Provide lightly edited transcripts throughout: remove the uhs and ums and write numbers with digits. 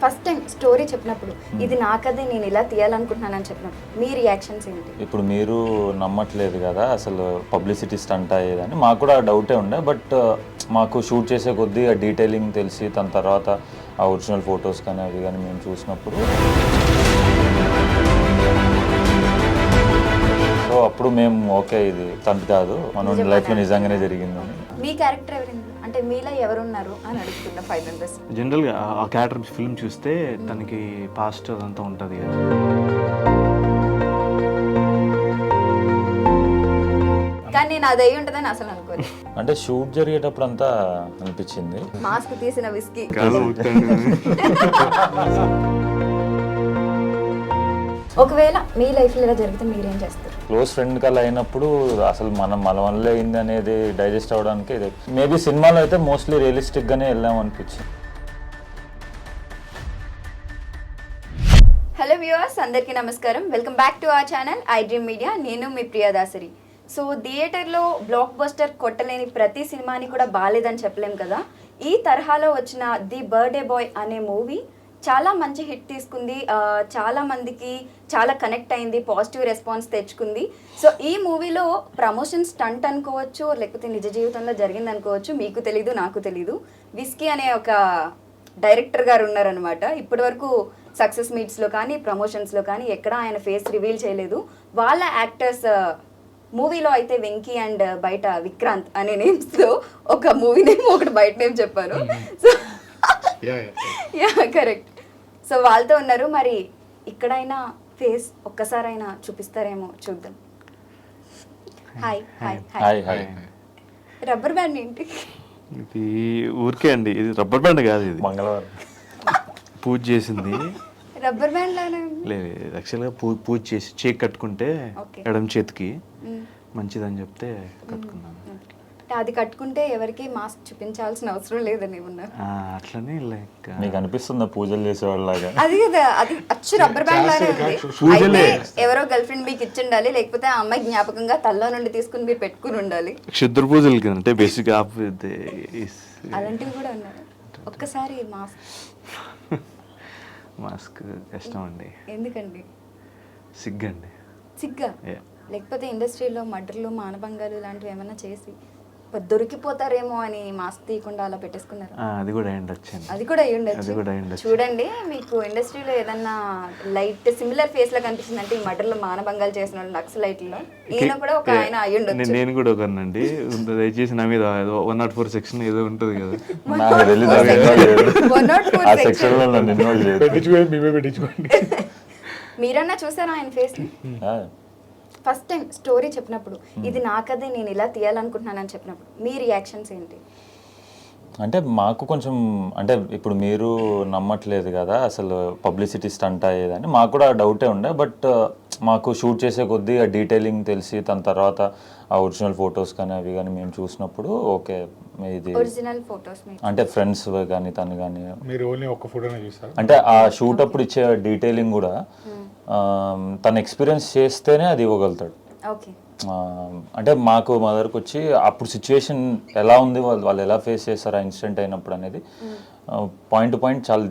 First time story చెప్పినప్పుడు ఇది నా కథే నేను ఇలా తీయాలనుకుంటున్నానని చెప్పినప్పుడు మీ రియాక్షన్స్ ఏంటి? ఇప్పుడు మీరు నమ్మట్లేదు కదా అసలు పబ్లిసిటీ స్టంట్ అయ్యేదని మాకు కూడా డౌటే ఉండే. బట్ మాకు షూట్ చేసే కొద్దీ ఆ డీటెయిలింగ్ తెలిసి దాని తర్వాత ఆ ఒరిజినల్ ఫొటోస్ కానీ అవి కానీ మేము చూసినప్పుడు సో అప్పుడు మేము ఓకే ఇది స్టంట్ కాదు, మన లైఫ్లో నిజంగానే జరిగిందని. మీ క్యారెక్టర్ ఎవరింది అంటే మీలో ఎవరున్నారు అని అడుగుతున్నా 5 మెంబర్స్. జనరల్గా ఆ క్యారెక్టర్ ఫిల్మ్ చూస్తే తనకి పాస్ట్ అదంతా ఉంటుంది కదా. కానీ నేను అది అయి ఉంటుందని అసలు అనుకోలేదు. అంటే షూట్ జరిగేటప్పుడు అంతా అనిపించింది. మాస్క్ తీసిన విస్కీ. ఒకవేళ మీ లైఫ్లో ఇలా జరిగితే మీరేం చేస్తారు? క్లోజ్ ఫ్రెండ్ కల్లా అయినప్పుడు అసలు మన వల్ల అయింది అనేది డైజెస్ట్ అవ్వడానికి ఇది మేబీ సినిమాలో అయితే మోస్ట్లీ రియలిస్టిక్గానే వెళ్ళాం అనిపించింది. హలో వ్యూవర్స్, అందరికీ నమస్కారం. Welcome back to our channel I dream media. నేను మీ ప్రియదాసరి. సో థియేటర్లో బ్లాక్ బస్టర్ కొట్టలేని ప్రతి సినిమాని కూడా బాగాలేదని చెప్పలేం కదా. ఈ తరహాలో వచ్చిన ది బర్త్డే బాయ్ అనే మూవీ చాలా మంచి హిట్ తీసుకుంది, చాలా మందికి చాలా కనెక్ట్ అయింది, పాజిటివ్ రెస్పాన్స్ తెచ్చుకుంది. సో ఈ మూవీలో ప్రమోషన్ స్టంట్ అనుకోవచ్చు, లేకపోతే నిజ జీవితంలో జరిగింది అనుకోవచ్చు, మీకు తెలీదు నాకు తెలీదు. విస్కీ అనే ఒక డైరెక్టర్ గారు ఉన్నారనమాట. ఇప్పటి వరకు సక్సెస్ మీట్స్లో కానీ ప్రమోషన్స్లో కానీ ఎక్కడ ఆయన ఫేస్ రివీల్ చేయలేదు. వాళ్ళ యాక్టర్స్ మూవీలో అయితే వెంకీ అండ్ బయట విక్రాంత్ అనే నేమ్స్లో ఒక మూవీ నేమ్ ఒకటి బయట నేమ్ చెప్పాను. So yeah correct. సో వాళ్ళతో ఉన్నారు. మరి ఇక్కడైనా ఫేస్ ఒక్కసారైనా చూపిస్తారేమో చూద్దాం. Hi hi hi hi. Rubber band ఏంటి? ఇది ఊరికే అండి, ఇది రబ్బర్ బ్యాండ్ కాదు, ఇది మంగళవారం పూజ చేసింది. రబ్బర్ బ్యాండ్ లానే లేదు, యాక్చువల్గా పూజ చేసి చేయి కట్టుకుంటే ఎడమ చేతికి మంచిదని చెప్తే కట్టుకున్నాను. అది కట్టుకుంటే ఎవరికి మాస్క్ చూపించాల్సిన అవసరం లేదని ఉన్నారు. అట్లనే లైక్ మీకు అనిపిస్తుందా పూజలు చేసేవాళ్ళలాగా? అది కదా, అది అచ్చు రబ్బర్ బ్యాండ్ లానే ఉంది. అయితే ఎవరో గర్ల్ ఫ్రెండ్ మీకు ఇచ్చి ఉండాలి, లేకపోతే ఆ అమ్మాయి జ్ఞాపకంగా తల్లో నుండి తీసుకుని మీరు పెట్టుకుని ఉండాలి. క్షుద్ర పూజలకి అంటే బేసిక్ అలాంటివి కూడా ఉన్నారు. ఒక్కసారి మాస్క్ కష్టం అండి. ఎందుకండి? సిగ్గండి. సిగ్గా? లేకపోతే ఇండస్ట్రీలో మర్డర్లు మానభంగాలు ఇలాంటివి ఏమైనా చేసి దొరికిపోతారేమో అని మాస్క్ తీయకుండా అలా పెట్టేసుకున్నారు? అది కూడా అయ్యుండొచ్చు. అది కూడా అయ్యుండొచ్చు. చూడండి, మీకు ఇండస్ట్రీలో ఏదన్నా లైట్ సిమిలర్ ఫేస్ లో కనిపిస్తుంది అంటే ఈ మర్డర్లు మానభంగాలు చేసిన వాళ్ళు నక్సలైట్లో ఈయన కూడా ఒక ఆయన అయ్యుండొచ్చు. నేను కూడా ఒకనండి. దయచేసి నా మీద 104 సెక్షన్ ఏదో ఉంటుంది కదా, మీరన్నా చూసారా ఆయన ఫేస్? ఫస్ట్ టైం స్టోరీ చెప్పినప్పుడు ఇది నా కథే నేను ఇలా తీయాలనుకుంటున్నానని చెప్పినప్పుడు మీ రియాక్షన్స్ ఏంటి? అంటే మాకు కొంచెం అంటే ఇప్పుడు మీరు నమ్మట్లేదు కదా అసలు పబ్లిసిటీ స్టంట్ అయ్యేదని మాకు కూడా డౌటే ఉండే. బట్ మాకు షూట్ చేసే కొద్దీ ఆ డీటెయిలింగ్ తెలిసి దాని తర్వాత ఆ ఒరిజినల్ ఫొటోస్ కానీ అవి కానీ మేము చూసినప్పుడు ఓకే ఇది ఒరిజినల్ ఫొటోస్ అంటే ఫ్రెండ్స్ కానీ తను కానీ మీరు ఓన్లీ ఒక ఫోటోనే చూసారు. అంటే ఆ షూట్ అప్పుడు ఇచ్చే డీటెయిలింగ్ కూడా తను ఎక్స్పీరియన్స్ చేస్తేనే అది ఇవ్వగలుగుతాడు. ఓకే. అంటే మాకు మదర్కి వచ్చి అప్పుడు సిచ్యువేషన్ ఎలా ఉంది, వాళ్ళు ఎలా ఫేస్ చేస్తారు ఆ ఇన్సిడెంట్ అయినప్పుడు అనేది పాయింట్ టు పాయింట్ చాలా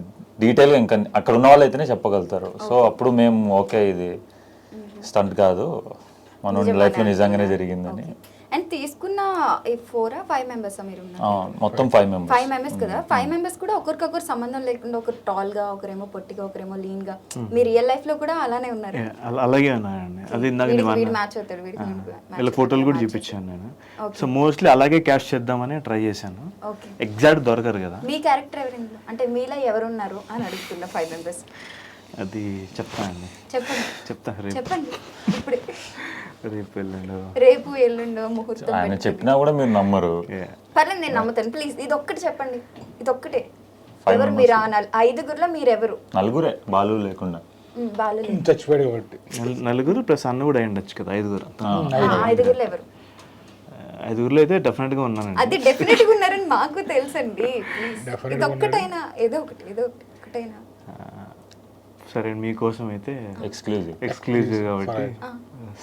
డీటెయిల్గా ఇంకా అక్కడ ఉన్న వాళ్ళు అయితేనే చెప్పగలుగుతారు. సో అప్పుడు మేము ఓకే ఇది స్టంట్ కాదు, మన లైఫ్లో నిజంగానే జరిగిందని. అండ్ తీసుకున్న 4 or 5 మెంబర్స్ మీరు మొత్తం 5 మెంబర్స్ కదా. 5 మెంబర్స్ కూడా ఒకరికొకరు సంబంధం లేకుండా ఒకరు టాల్ గా, ఒకరేమో పొట్టిగా, ఒకరేమో లీన్ గా. మీ రియల్ లైఫ్ లో కూడా అలానే ఉన్నారు? అలాగే ఉన్నాయండి. అది మ్యాచ్ అవుతాడు వీళ్ళ ఫోటోలు కూడా చూపించాను నేను. సో మోస్ట్లీ అలాగే క్యాష్ చేద్దామని ట్రై చేశాను. ఎగ్జాక్ట్ దొరకరు కదా. మీ క్యారెక్టర్ ఎవరింది అంటే మీలో ఎవరున్నారు అని అడుగుతున్నా 5 మెంబర్స్. అది చెప్తానండి. చెప్పండి ఇప్పుడు. రేపు ఎల్లుండో ముహూర్తం ఆయన చెప్పినా కూడా మీరు నమ్మరు. పర్లేదు, నేను నమ్ముతాను. ప్లీజ్ ఇది ఒక్కటి చెప్పండి, ఇది ఒక్కటే. ఎవరు మీరు? 5గురిలో మీరెవరు? 4 బాలు లేకుండా. బాలు చచ్చిపోయాడు కాబట్టి 4 ప్లస్ అన్న కూడా అయ్యుండొచ్చు కదా. 5గురు. 5గురిలో ఎవరు? 5గురిలో అయితే డెఫినెట్ గా ఉన్నానండి. అది డెఫినెట్ గా ఉన్నారని మాకు తెలుసండి. ఇది ఒక్కటైనా, ఏదో ఒకటైనా సరే మీకోసం అయితే ఎక్స్క్లూజివ్. ఎక్స్క్లూజివ్ కాబట్టి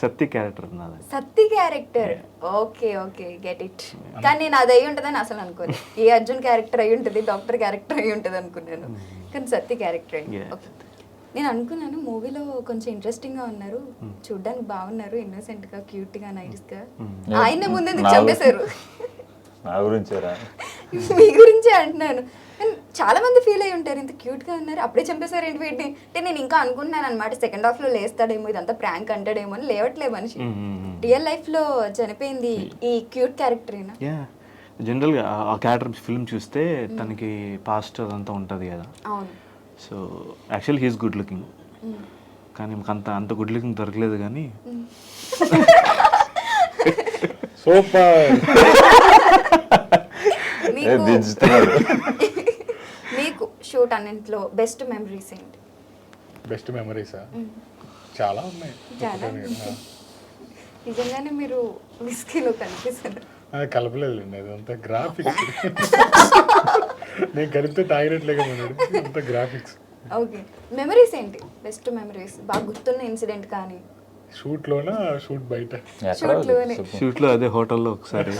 సత్య క్యారెక్టర్ నాది. Satti character. Okay okay, get it. కానీ నేను అది అయి ఉంటుందని అసలు అనుకోను. ఏ అర్జున్ క్యారెక్టర్ అయి ఉంటుంది, డాక్టర్ క్యారెక్టర్ అయి ఉంటుంది అనుకున్నాను, కానీ సత్తి క్యారెక్టర్ అయింది. Yeah. ఓకే, నేను అనుకున్నాను మూవీలో కొంచెం ఇంట్రెస్టింగ్ గా ఉన్నారు, చూడ్డానికి బాగున్నారు, ఇన్నోసెంట్ గా, క్యూట్ గా, నైస్ గా. ఆయన ముందు ఎందుకు చంపేశారు? నా గురించేరా? మీ గురించే అంటున్నాను. కానీ చాలా మంది ఫీల్ అయి ఉంటారు, ఇంత క్యూట్ గా ఉన్నారు అప్పుడే చంపేశారు ఏంటి వీటిని అంటే. నేను ఇంకా అనుకుంటున్నాను అనమాట, సెకండ్ హాఫ్ లో లేస్తాడేమో, ఇదంతా ప్రాంక్ అంటాడేమో అని. లేవట్లే మనిషి. రియల్ లైఫ్ లో చనిపోయింది ఈ క్యూట్ క్యారెక్టరేనా? జనరల్గా ఆ క్యారెక్టర్ ఫిల్మ్ చూస్తే తనకి పాస్ట్ అదంతా ఉంటుంది కదా. అవును. So actually he's good looking, కానీ మాకు అంత గుడ్ లుకింగ్ దొరకలేదు. కానీ సూపర్. మీకు షూట్ అన్నింటిలో బెస్ట్ మెమరీస్ ఏంటి? బెస్ట్ మెమరీసా? చాలా ఉన్నాయి. చాలా నిజంగానే మీరు విస్కీలో కనిపిస్తారు. అది కలపలేదులేండి, అదంతా గ్రాఫిక్స్. నేను కలిపితే తాగినట్లేగా ఉన్నాడు, అంతా గ్రాఫిక్స్. ఓకే, మెమరీస్ ఏంటి? బెస్ట్ మెమరీస్, బాగా గుర్తున్న ఇన్సిడెంట్ కానీ. షూట్లోనా షూట్ బయట? షూట్లో అదే హోటల్లో ఒకసారి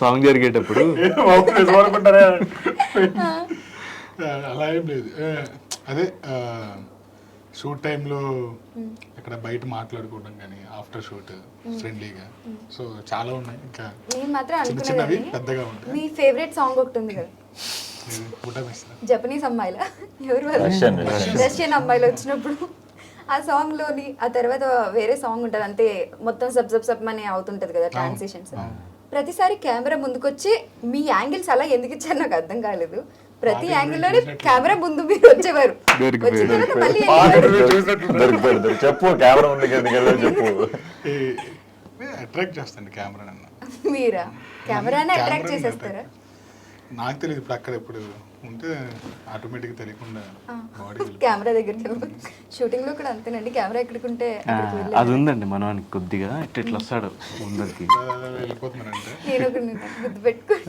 సాంగ్ జరిగేటప్పుడు అనుకుంటారా? అలా ఏం లేదు. అదే షూట్ టైంలో ఇక్కడ బయట మాట్లాడుకోవడం కానీ, ఆఫ్టర్ షూట్ ఫ్రెండ్లీగా. సో చాలా ఉన్నాయి. ఇంకా నేను మాత్రం చిన్న చిన్నవి అనుకునేదాన్ని పెద్దగా ఉంటాయి. మీ ఫేవరెట్ సాంగ్ ఒకటి ఉంది కదా, జపనీస్ అమ్మాయిలా ఎవరు రష్యన్ అమ్మాయిలు వచ్చినప్పుడు ఆ సాంగ్ లోని, ఆ తర్వాత వేరే సాంగ్ ఉంటుంది అంతే, మొత్తం సబ్ సబ్ సబ్ అని అవుతుంటది కదా ట్రాన్సిషన్స్. ప్రతిసారి కెమెరా ముందుకొచ్చి మీ యాంగిల్స్ అలా ఎందుకు ఇచ్చారు నాకు అర్థం కాలేదు. ప్రతి యాంగిల్ లోనే కెమెరా ముందు మీరు వచ్చేవారు, వచ్చిన తర్వాత మళ్ళీ చెప్పు కెమెరా ఉంది చెప్పు. Attract చేస్తాండి camera. మీరా కెమెరాని అట్రాక్ట్ చేసేస్తారా? నాకు తెలియదు, ఇప్పుడు అక్కడ ఎప్పుడు ఉంటే ఆటోమేటిక్ తెలియకుండా కెమెరా దగ్గరికి షూటింగ్ లో కూడా అంతేనండి, కెమెరా ఎక్కడికి ఉంటే అది ఉందండి మనవానికి కొద్దిగా ఇట్లా వస్తాడు ముందరికి వెళ్ళిపోతున్నానంటే. నేను ఒకటి గుర్తు పెట్టుకుని.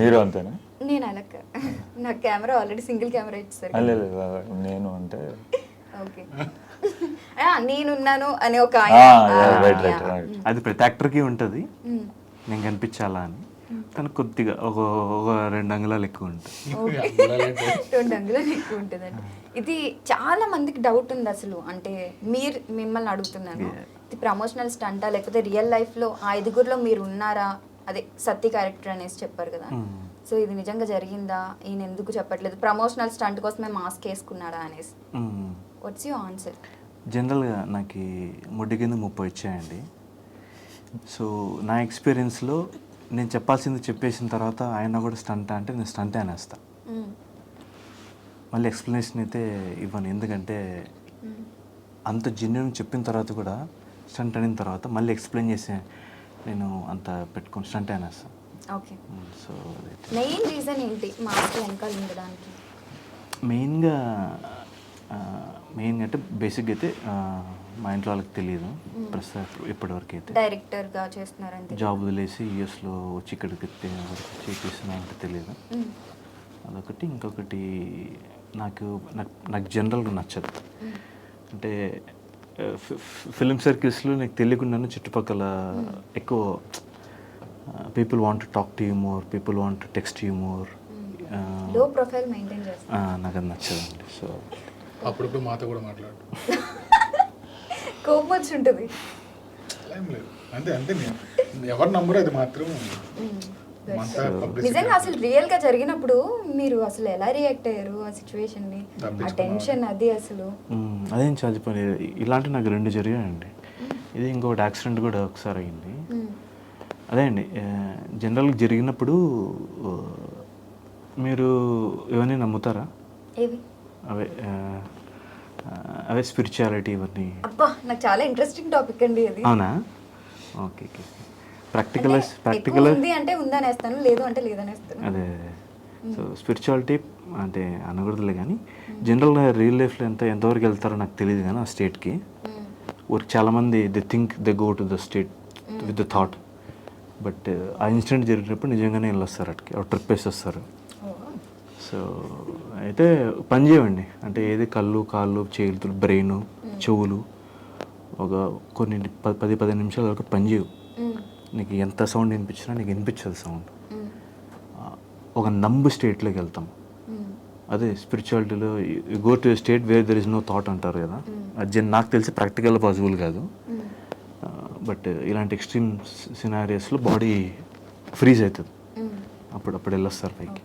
మీరు అంతేనా? నేను అలక్క, నాకు కెమెరా ఆల్రెడీ సింగిల్ కెమెరా ఇచ్చారు. నేను అంటే ఓకే, నేనున్నాను అనే ఒక అది ప్రతి యాక్టర్కి ఉంటుంది, నేను కనిపించాలా అని. కానీ కొద్దిగా ఒక 2 అంగుళాలు ఎక్కువ ఉంటుంది. 2 అంగుళాలు ఎక్కువ ఉంటుందండి. ఇది చాలా మందికి డౌట్ ఉంది అసలు, అంటే మిమ్మల్ని అడుగుతున్నాను, ఇది ప్రమోషనల్ స్టంటా లేకపోతే రియల్ లైఫ్ లో ఆ 5గురిలో మీరు ఉన్నారా? అదే సత్య క్యారెక్టర్ అనేసి చెప్పారు కదా, సో ఇది నిజంగా జరిగిందా? ఈయన ఎందుకు చెప్పట్లేదు, ప్రమోషనల్ స్టంట్ కోసమే మాస్క్ వేసుకున్నాడా అనేసి. What's your answer? జనరల్గా నాకు ముడ్డి కింద 30 వచ్చాయండి. సో నా ఎక్స్పీరియన్స్లో నేను చెప్పాల్సింది చెప్పేసిన తర్వాత ఆయన కూడా స్టంట్ అంటే నేను స్టంటే అనేస్తా. మళ్ళీ ఎక్స్ప్లెనేషన్ అయితే ఇవ్వను, ఎందుకంటే అంత జెన్యున్ చెప్పిన తర్వాత కూడా స్టంట్ అయిన తర్వాత మళ్ళీ ఎక్స్ప్లెయిన్ చేసి నేను అంత పెట్టుకొని స్టంటే అనేస్తాను. ఓకే, సో మెయిన్ రీజన్ ఏంటి మాస్క్ వెనకాల ఉండడానికి? మెయిన్గా అంటే బేసిక్గా అయితే మా ఇంట్లో వాళ్ళకి తెలియదు ప్రస్తుతం ఇప్పటివరకు అయితే. డైరెక్టర్గా చేస్తున్నారంటే జాబ్ వదిలేసి యూఎస్లో వచ్చి ఇక్కడికి చేపిస్తున్నా అంటే తెలియదు. అదొకటి. ఇంకొకటి నాకు జనరల్గా నచ్చదు, అంటే ఫిల్మ్ సర్కిల్స్లో నాకు తెలియకుండానే చుట్టుపక్కల ఎక్కువ people want to talk to you more, people want to text you more. లో ప్రొఫైల్ మెయింటైన్ చేస్తారు, నాకు అది నచ్చదండి. సో అప్పుడప్పుడు మాతో కూడా మాట్లాడు, కోపం వచ్చి ఉంటుంది. అలా ఏం లేదు, అంతే అంతే. ఎవరు నమ్మరు, అది మాత్రం నిజంగా అసలు రియల్ గా జరిగినప్పుడు మీరు అసలు ఎలా రియాక్ట్ అయ్యారు ఆ సిచ్యువేషన్ ని, ఆ టెన్షన్ అది అసలు? అదేం చదిపోయి ఇలాంటి నాకు 2 జరిగాయండి. ఇది ఇంకొకటి యాక్సిడెంట్ కూడా ఒకసారి అయింది. అదే అండి, జనరల్గా జరిగినప్పుడు మీరు ఇవన్నీ నమ్ముతారా? అవే స్పిరిచువాలిటీ ఇవన్నీ? అబ్బా, నాకు చాలా ఇంట్రెస్టింగ్ టాపిక్ అండి అది. అవునా? Okay okay. ప్రాక్టికల్ ఉంది అంటే ఉందనేస్తాను, లేదు అంటే లేదనేస్తాను. అదే. సో స్పిరిచువాలిటీ అంటే అనకూడదులే, కానీ జనరల్గా రియల్ లైఫ్లో ఎంతవరకు వెళ్తారో నాకు తెలియదు, కానీ ఆ స్టేట్కి ఊరికి చాలామంది they think they go to the state with the thought. But ఆ ఇన్సిడెంట్ జరిగినప్పుడు నిజంగానే వెళ్ళొస్తారు, అటుకి ట్రిప్ వేసి వస్తారు. సో అయితే పని చేయమండి, అంటే ఏది కళ్ళు కాళ్ళు చేతులు బ్రెయిన్ చెవులు ఒక కొన్ని 10-15 నిమిషాల వరకు పని చేయవు. నీకు ఎంత సౌండ్ వినిపించినా నీకు వినిపించదు సౌండ్. ఒక నంబ్ స్టేట్లోకి వెళ్తాం. అదే స్పిరిచువాలిటీలో go to state where there is no thought అంటారు కదా. అది నాకు తెలిసి ప్రాక్టికల్ పాసిబుల్ కాదు, బట్ ఇలాంటి ఎక్స్ట్రీమ్ సినారియోస్లో బాడీ ఫ్రీజ్ అవుతుంది. అప్పుడు వెళ్ళొస్తారు పైకి.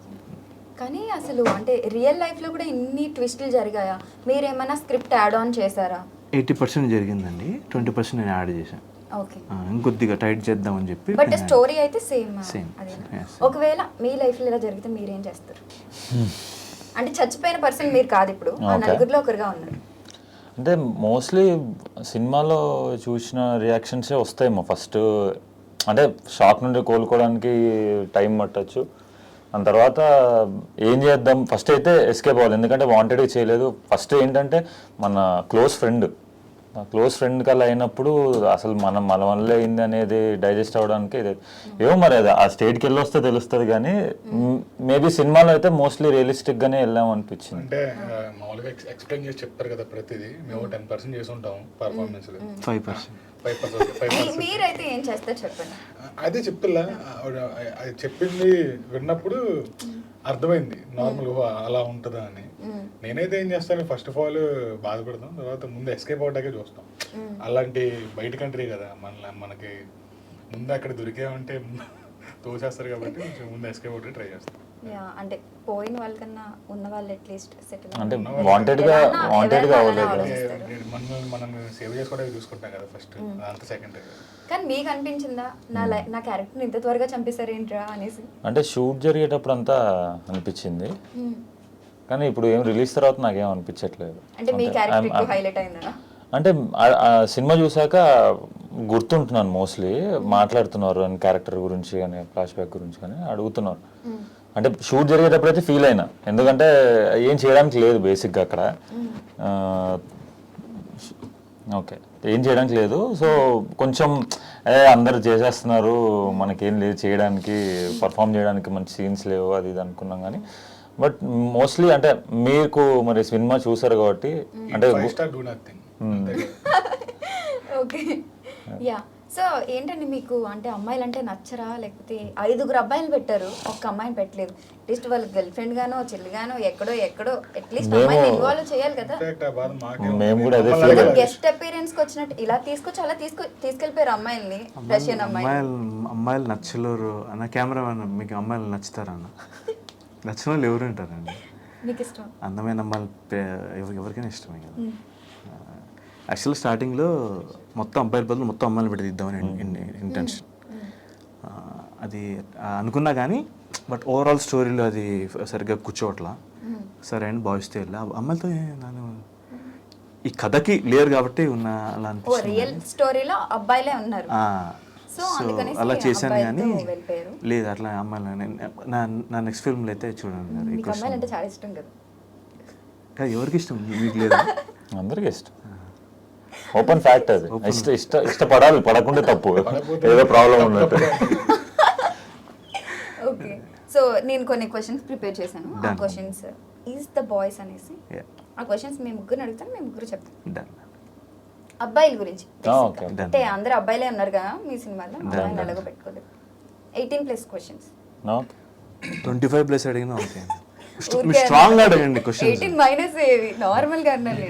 కానీ అసలు అంటే రియల్ లైఫ్లో కూడా ఇన్ని ట్విస్టులు జరిగాయా? మీరేమైనా స్క్రిప్ట్ యాడ్ ఆన్ చేశారా? 80% జరిగిందండి, 20% నేను యాడ్ చేశాను. ఓకే. ఇంకొద్దిగా టైట్ చేద్దామని చెప్పి. బట్ స్టోరీ అయితే సేమ్. Same. ఒకవేళ మీ లైఫ్లో ఇలా జరిగితే మీరేం చేస్తారు? అంటే చచ్చిపోయిన పర్సన్ మీరు కాదు, ఇప్పుడు ఆ నలుగురిలో ఒకరుగా ఉన్నారు. అంటే మోస్ట్లీ సినిమాలో చూసిన రియాక్షన్సే వస్తాయేమో. ఫస్ట్ అంటే షాక్ నుండి కోలుకోవడానికి టైం పట్టచ్చు. దాని తర్వాత ఏం చేద్దాం, ఫస్ట్ అయితే ఎస్కేప్ అవ్వాలి, ఎందుకంటే వాంటెడ్గా చేయలేదు. ఫస్ట్ ఏంటంటే మన క్లోజ్ ఫ్రెండ్ కల్లా అయినప్పుడు అసలు మన వల్ల అయింది అనేది డైజెస్ట్ అవ్వడానికి ఏమో మరి అది ఆ స్టేట్కి వెళ్ళి వస్తే తెలుస్తుంది. కానీ మేబీ సినిమాలో అయితే మోస్ట్లీ రియలిస్టిక్గానే వెళ్ళాం అనిపించింది. అంటే మామూలుగా ఎక్స్ప్లెయిన్ చేసి చెప్తారు కదా ప్రతిదీ. మేము 10% చేసి ఉంటాం పర్ఫార్మెన్స్, 5%. మీరైతే ఏం చేస్తారు చెప్పండి. అదే చెప్తున్నా, అది చెప్పింది విన్నప్పుడు అర్థమైంది నార్మల్ అలా ఉంటుందా అని. నేనైతే ఏం చేస్తాను, ఫస్ట్ ఆఫ్ ఆల్ బాధపడతాం, తర్వాత ముందు ఎస్కేప్ అవడాకే చూస్తాం. అలాంటి బయట కంట్రీ కదా, మనకి ముందు అక్కడ దొరికామంటే తోచేస్తారు కాబట్టి కొంచెం ముందు ఎస్కేప్ అవడానికి ట్రై చేస్తాం. అంటే పోయిన వాళ్ళకన్నా ఉన్న వాళ్ళు అట్లీస్ట్ సెటిల్ అంటే వాంటెడ్గా అవ్వలేదు. మనం సేవ్ చేసుకోవడానికి చూసుకుంటాం కదా ఫస్ట్, అంత సెకండ్. కానీ మీకు అనిపించిందా నా క్యారెక్టర్ ఇంత త్వరగా చంపేశారు ఏంట్రా అనేసి? అంటే షూట్ జరిగేటప్పుడు అంతా అనిపించింది, కానీ ఇప్పుడు ఏం రిలీజ్ తర్వాత నాకేం అనిపించట్లేదు. అంటే మీ క్యారెక్టర్ ఎక్కువ హైలైట్ అయిందా? అంటే సినిమా చూసాక గుర్తుంటున్నాను, మోస్ట్లీ మాట్లాడుతున్నారు అని క్యారెక్టర్ గురించి కానీ ఫ్లాష్ బ్యాక్ గురించి కానీ అడుగుతున్నారు. అంటే షూట్ జరిగేటప్పుడు అయితే ఫీల్ అయినా, ఎందుకంటే ఏం చేయడానికి లేదు బేసిక్గా అక్కడ. ఓకే, ఏం చేయడానికి లేదు. సో కొంచెం అందరు చేసేస్తున్నారు, మనకేం లేదు చేయడానికి, పర్ఫామ్ చేయడానికి మంచి సీన్స్ లేవు అది ఇది అనుకున్నాం. కానీ బట్ మోస్ట్లీ అంటే మీకు మరి సినిమా చూసారు కాబట్టి అంటే ఓకే. యా, సో ఏంటండి మీకు అంటే అమ్మాయిలు అంటే నచ్చరా, లేకపోతే 5 అబ్బాయిలు పెట్టారు, ఒక్క అమ్మాయిని పెట్టలేదు? అట్లీస్ట్ వాళ్ళ గర్ల్ ఫ్రెండ్ గానో చెల్లిగానో ఎక్కడో అట్లీస్ట్ అమ్మాయిని ఇన్వాల్వ్ చేయాలి కదా. మేము కూడా అదే గెస్ట్ అపీరెన్స్ కి వచ్చినట్టు ఇలా తీసుకొచ్చి అలా తీసుకెళ్ళిపోయారు అమ్మాయిల్ని. రష్యన్ అమ్మాయిలు నచ్చలేరు అన్న. కెమెరామెన్, మీకు అమ్మాయిలు నచ్చుతారన్న? నచ్చిన వాళ్ళు ఎవరు ఉంటారండి? మీకు ఇష్టం అందమైన అమ్మాయిలు ఎవరికైనా ఇష్టమే కదా. యాక్చువల్లీ స్టార్టింగ్లో మొత్తం అబ్బాయిల బదులు మొత్తం అమ్మాయిలు పెట్టి తీద్దామని ఇంటెన్షన్. అది అనుకున్నా కానీ బట్ ఓవరాల్ స్టోరీలో అది సరిగ్గా కూర్చోవట్లా. సరే అని భావిస్తే వెళ్ళా అమ్మాయిలతో నేను ఈ కథకి లేరు కాబట్టి ఉన్న అలా అనిపిస్తుంది. సో అలా చేశాను కానీ లేదు అట్లా అమ్మాయిలు. నా నెక్స్ట్ ఫిల్మ్లో అయితే చూడండి, చాలా ఇష్టం కదా. ఎవరికి ఇష్టం? మీకు లేదు? అందరికీ ఇష్టం. ఓపెన్ ఫ్యాక్ట్ అది. ఇష్టపడాలి, పడకుండా తప్పు, ఏదో ప్రాబ్లం ఉన్నట్టు. ఓకే, సో నేను కొన్ని క్వశ్చన్స్ ప్రిపేర్ చేశాను. ఆ క్వశ్చన్స్ ఈజ్ ద బాయ్స్ అనేసి, ఆ క్వశ్చన్స్ మేము ముగ్గురు అడుగుతాను, మేము ముగ్గురు చెప్తాం. అబ్బాయిల గురించి అంటే అందరు అబ్బాయిలే ఉన్నారు కదా మీ సినిమాలో, అబ్బాయిని ఎలాగో పెట్టుకోలేదు. 18+ క్వశ్చన్స్. 25+ అడిగినా ఓకే. స్ట్రాంగ్ అడగండి క్వశ్చన్స్. 18- ఏవి నార్మల్ గా అన్నాను.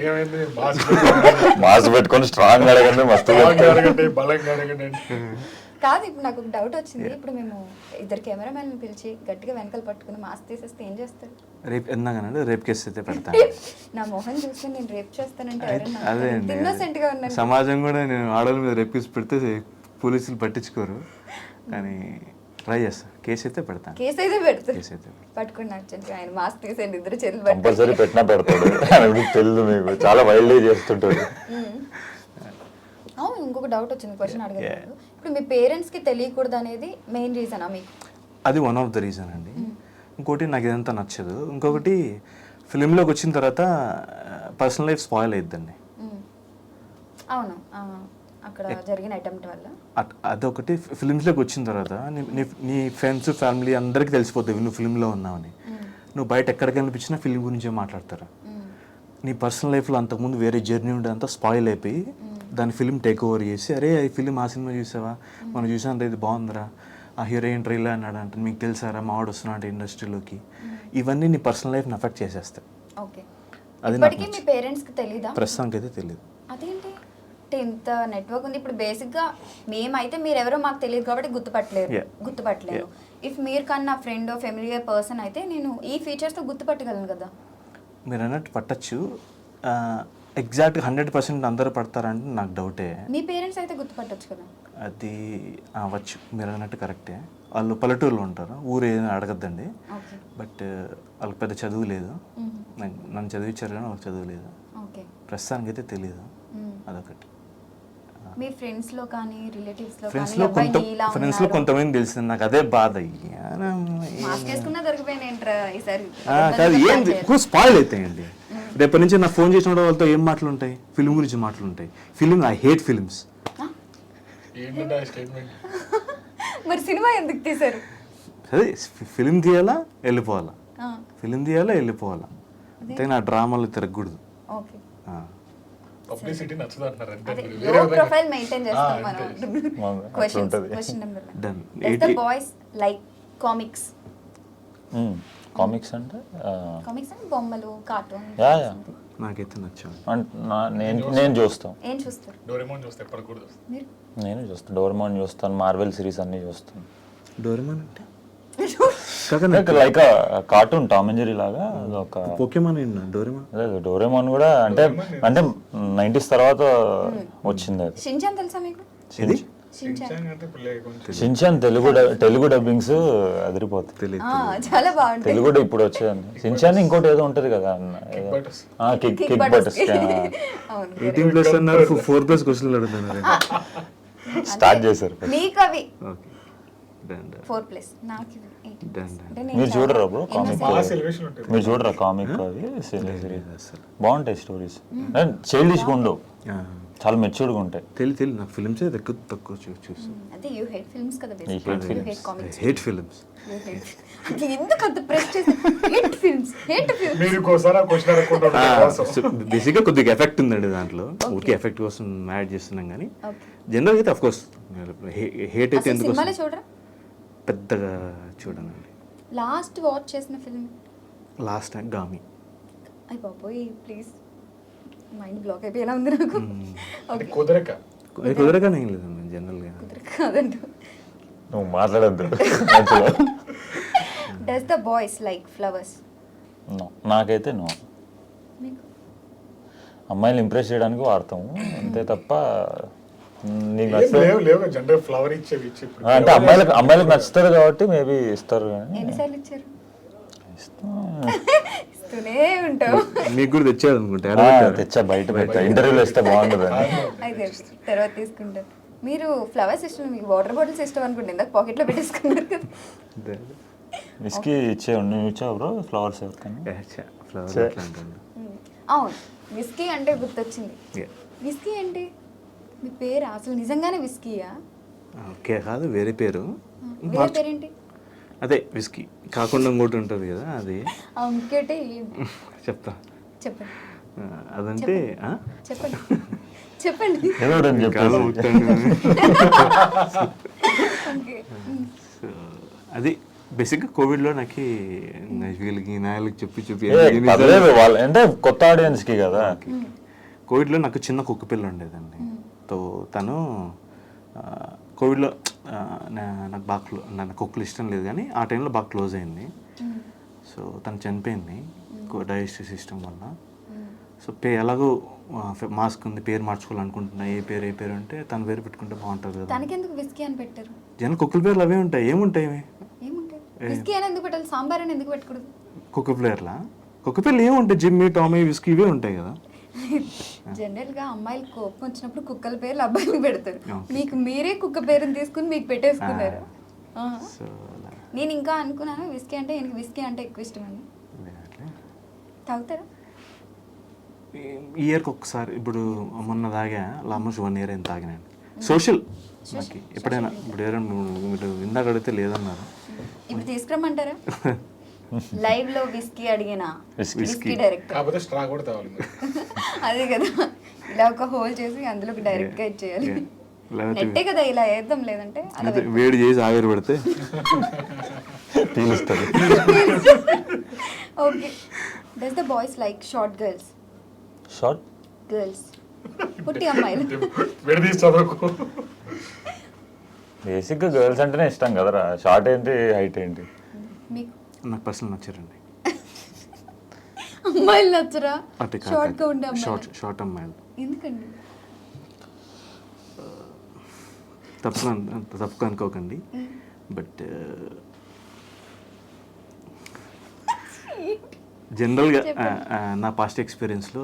మాస్ పెట్టుకొని స్ట్రాంగ్ అడగండి, మస్తు బలంగా అడగండి. కాదు, ఇప్పుడు నాకు ఒక డౌట్ వచ్చింది. ఇప్పుడు మేము 2 కెమెరామెన్ పిలిచి గట్టిగా వెనకాల పట్టుకుని మాస్క్ తీసేస్తే ఏం చేస్తారు? రేపు ఎందాకనండి రేప్ కేసు అయితే పెడతాను. నా మొహం చూస్తే నేను రేప్ చేస్తానంటే అదే ఇన్నోసెంట్ గా ఉన్నాను. సమాజం కూడా నేను ఆడవాళ్ళ మీద రేప్ కేసు పెడితే పోలీసులు పట్టించుకోరు, కానీ ట్రై చేస్తా. కేసు అయితే పెడతాను. కేసు అయితే పెడతాను. పట్టుకుని నాకు చెప్పి ఆయన మాస్క్ తీసేయండి, 2 చేతులు కంపల్సరీ పెట్టినా పెడతాడు. తెలుసు మీకు, చాలా వైల్డ్గా చేస్తుంటాడు. అవును, ఇంకొక డౌట్ వచ్చింది, క్వశ్చన్ అడగలేదు. ఇప్పుడు మీ పేరెంట్స్ కి తెలియకూడదు అనేది మెయిన్ రీజనా మీకు? అది వన్ ఆఫ్ ద రీజన్ అండి. ఇంకోటి నాకు ఇదంతా నచ్చదు. ఇంకొకటి ఫిలింలోకి వచ్చిన తర్వాత పర్సనల్ లైఫ్ స్పాయిల్ అయిద్దండి. అవును, అక్కడ జరిగిన అటెంప్ట్ వల్ల అదొకటి. ఫిలిమ్స్లోకి వచ్చిన తర్వాత నీ ఫ్రెండ్స్ ఫ్యామిలీ అందరికీ తెలిసిపోతుంది నువ్వు ఫిలింలో ఉన్నావని. నువ్వు బయట ఎక్కడికి కనిపించినా ఫిలిం గురించే మాట్లాడతారు. నీ పర్సనల్ లైఫ్లో అంతకుముందు వేరే జర్నీ ఉండేదంతా స్పాయిల్ అయిపోయి దాని ఫిలిం టేక్ ఓవర్ చేసి, అరే ఈ ఫిలిం ఆ సినిమా చూసావా, మనం చూసాంత ఇది బాగుందిరా, ఆ హీరోయిన్ ట్రైలర్ అన్నాడు అంటే మీకు తెలుసారా మావాడు వస్తున్నా అంటే ఇండస్ట్రీలోకి, ఇవన్నీ నీ పర్సనల్ లైఫ్ని అఫెక్ట్ చేసేస్తాయి. ఓకే, అది ఇప్పటికీ మీ పేరెంట్స్కి తెలీదా? ప్రస్తుతానికి అయితే తెలియదు. అదేంటి అంటే ఇంత నెట్వర్క్ ఉంది ఇప్పుడు. బేసిక్గా మేమైతే మీరెవరో మాకు తెలియదు కాబట్టి గుర్తుపట్టలేరు. ఇఫ్ మీరు కన్నా ఫ్రెండ్ ఫెమిలియర్ పర్సన్ అయితే నేను ఈ ఫీచర్స్తో గుర్తుపట్టగలను కదా. మీరు అన్నట్టు పట్టచ్చు, ఎగ్జాక్ట్ 100% అందరూ పడతారంటే నాకు డౌటే. మీ పేరెంట్స్ అయితే గుర్తుపట్టచ్చు కదా. అది అవ్వచ్చు, మీరు అన్నట్టు కరెక్టే. వాళ్ళు పల్లెటూరులో ఉంటారు, ఊరు ఏదైనా అడగద్దండి. ఓకే, బట్ వాళ్ళకి పెద్ద చదువు లేదు. నన్ను చదివించారు కానీ వాళ్ళకి చదువు లేదు. ఓకే, ప్రస్తుతానికి అయితే తెలియదు. అదొకటి. మీ ఫ్రెండ్స్లో కానీ రిలేటివ్స్లో ఫ్రెండ్స్లో కొంతమంది తెలిసింది, నాకు అదే బాధ. మాస్క్ వేసుకున్నా దొరికిపోయిన ఈసారి కాదు, ఏంది స్పాయిల్ అవుతాయండి. రేపటి నుంచి నాకు ఫోన్ చేసిన వాళ్ళతో ఏం మాటలు ఉంటాయి, ఫిలిం గురించి మాటలు ఉంటాయి. Film, I hate films. మరి సినిమా ఎందుకు తీశారు? అదే ఫిలిం తీయాలా వెళ్ళిపోవాలా, ఫిలిం తీయాలా వెళ్ళిపోవాలా, అంతే. నా డ్రామాలు తిరగకూడదు. ఓకే, పబ్లిసిటీ నచ్చదు అంటారు. అదే లో ప్రొఫైల్ మెయింటైన్ చేస్తాం మనం. Question number 1, Done. Does the boys like comics? Comics అంటే బొమ్మలు, కార్టూన్. నాకైతే నచ్చాను. నేను చూస్తాను. ఏం చూస్తారు? డోరేమోన్ చూస్తే ఎప్పటికి కూడా చూస్తాను. మీరు నేను చూస్తాను, డోరేమోన్ చూస్తాను, మార్వెల్ సిరీస్ అన్ని చూస్తాను. డోరేమాన్ అంటే like cartoon Tom and Jerry లాగా ఒక పోకేమాన్. డోరేమాన్ అదే డోరేమోన్ కూడా అంటే 90s తర్వాత వచ్చింది అది. షిన్చాన్ తెలుసా మీకు? ఇది షిన్చాన్ అంటే పిల్లే కొంచెం షిన్చాన్ తెలుగు డబ్బింగ్స్ అదిరిపోతాయి. తెలియదు. చాలా బాగుంటుంది. తెలుగు కూడా ఇప్పుడు వచ్చేదండి. షిన్చాన్ ఇంకోటి ఏదో ఉంటది కదా, కిక్ బటర్స్. అవును, 18+ అన్నారు, 4+ క్వశ్చన్లు అడుగుతున్నారు. స్టార్ట్ చేశారు. మీకు అవి ఓకే, డన్ 4+ నాకు 18+. డన్. అంటే నేను మీరు చూడరా బ్రో కామిక్? మాస్ ఎలివేషన్ ఉంటుంది. మీరు చూడరా కామిక్? అవి సిరీస్ బాగుంటాయి, స్టోరీస్ చైల్డిష్గా ఉండవు, చాలా మెచ్యూర్డ్గా ఉంటాయి. తెలియదు, నాకు ఫిల్మ్స్ తక్కువ చూస్తాను. అదే యూ హేట్ ఫిల్మ్స్ కదా, basically you hate comics. Hate films. అది ఎందుకు అంత ప్రెస్ చేసి హేట్ ఫిల్మ్స్? మీరు ఇంకోసారి ఆ క్వశ్చన్ అడగకుండా బేసిక్గా కొద్దిగా ఎఫెక్ట్ ఉందండి దాంట్లో, ఊరికి ఎఫెక్ట్ కోసం యాడ్ చేస్తున్నాం. కానీ జనరల్గా అయితే అఫ్కోర్స్ హేట్ అయితే ఎందుకు సినిమాలో చూడరా? పెద్దగా చూడనండి. లాస్ట్ వాచ్ చేసిన ఫిల్మ్? Last time Gaami. అయ్యి బాబోయ్, ప్లీజ్ మైండ్ బ్లాక్ అయిపోయేలా ఉంది నాకు. ఓకే, కుదరగానే ఏం లేదండి జనరల్గా. కాదండి. నువ్వు మాట్లాడద్దు. Does the boys like flowers? No, నాకైతే నో. మీకు? అమ్మాయిలు ఇంప్రెస్ చేయడానికి వాడతాము అంతే తప్ప నీకు లేవు జనరల్ ఫ్లవర్ ఇచ్చేవి అంటే అమ్మాయిలకు నచ్చుతుంది కాబట్టి మేబీ ఇస్తారు. కానీ ఎన్నిసార్లు ఇచ్చారు? ఇస్తూనే ఉంటావు. మీకు కూడా తెచ్చారు అనుకుంటా. తెచ్చా, బయట ఇంటర్వ్యూలో ఇస్తే బాగుంటుంది. అయితే తర్వాత తీసుకుంటారు. మీరు ఫ్లవర్స్ ఇష్టం, మీకు వాటర్ బాటిల్స్ ఇష్టం అనుకుంటే ఇందాక పాకెట్లో పెట్టేసుకున్నారు కదా. విస్కీ నువ్వు ఇచ్చావు బ్రో ఫ్లవర్స్ ఎవరికైనా? అవును, విస్కీ అంటే గుర్తొచ్చింది. విస్కీ అంటే మీ పేరు అసలు నిజంగానే విస్కీయా? ఓకే, కాదు, వేరే పేరు. వేరే పేరేంటి? అదే విస్కీ కాకుండా ఇంకోటి ఉంటుంది కదా, అది ఇంకోటి చెప్తా. చెప్పండి. అదంటే చెప్పండి చెప్పండి. అది బేసిక్గా కోవిడ్లో నాకు వీళ్ళకి నాయలకి చెప్పి అంటే కొత్త ఆడియన్స్కి కదా. కోవిడ్లో నాకు చిన్న కుక్క పిల్ల ఉండేదండి. తో తను కోవిడ్లో నాకు బాగా నాకు కుక్కలు ఇష్టం లేదు, కానీ ఆ టైంలో బాగా క్లోజ్ అయింది. సో తను చనిపోయింది డైజెస్టివ్ సిస్టమ్ వల్ల. సో ఎలాగో మాస్క్ ఉంది, పేరు మార్చుకోవాలనుకుంటున్నా. ఏ పేరు అంటే తన పేరు పెట్టుకుంటే బాగుంటుంది కదా. తనకెందుకు విస్కీ అని పెట్టారు? జనం కుక్కల పేర్లు అవే ఉంటాయి. ఏముంటాయి? ఏముంటాయి? విస్కీ అని ఎందుకు పెట్టాలి? సాంబార్ అని ఎందుకు పెట్టకూడదు? కుక్క పేర్లా? కుక్క పేర్లు ఏముంటాయి? జిమ్మీ, టామీ, విస్కీ ఇవే ఉంటాయి కదా. జనరల్ గా అమ్మాయిలు కోపం వచ్చినప్పుడు కుక్కల పేర్లు అబ్బాయిలు పెడతారు. మీకు మీరే కుక్క పేరుని తీసుకుని మీకు పెట్టేసుకున్నారు. నేను ఇంకా అనుకున్నాను విస్కీ అంటే எனக்கு విస్కీ అంటే ఎక్కువ ఇష్టం అని. తాగుతారా? ఇయర్కి ఒకసారి. ఇప్పుడు మొన్న తాగా, ఆల్మోస్ట్ 1 year అయింది తాగినాను. సోషల్ నాకు ఎప్పుడైనా. ఇప్పుడు ఎవరైనా మీరు ఇందాక అడిగితే లేదన్నారు. ఇప్పుడు తీసుకురమ్మంటారా? లైవ్ లో విస్కీ అడిగిన Whiskey. విస్కీ డైరెక్ట్ కాకపోతే స్ట్రా కూడా తేవాలి మీరు. అదే కదా, ఇలా ఒక హోల్ చేసి అందులోకి డైరెక్ట్ గా ఇచ్చేయాలి. లేకపోతే నెట్టే కదా ఇలా వేద్దాం, లేదంటే అలా లేకపోతే వేడి చేసి ఆవిరి పెడితే తీలుస్తుంది. Okay. Does the boys like short girls? Short girls పుట్టి అమ్మాయిలు. విడదీసి చదువుకో. బేసిక్గా గర్ల్స్ అంటేనే ఇష్టం కదరా. షార్ట్ ఏంటి, హైట్ ఏంటి? మీకు నాకు పర్సనల్ నచ్చారండి. అమ్మాయిలు నచ్చరా? అంటే షార్ట్ గా ఉండే అమ్మాయిలు షార్ట్ అమ్మాయిలు ఎందుకండి? తప్పుగా అనుకోకండి, బట్ జనరల్గా నా పాస్ట్ ఎక్స్పీరియన్స్లో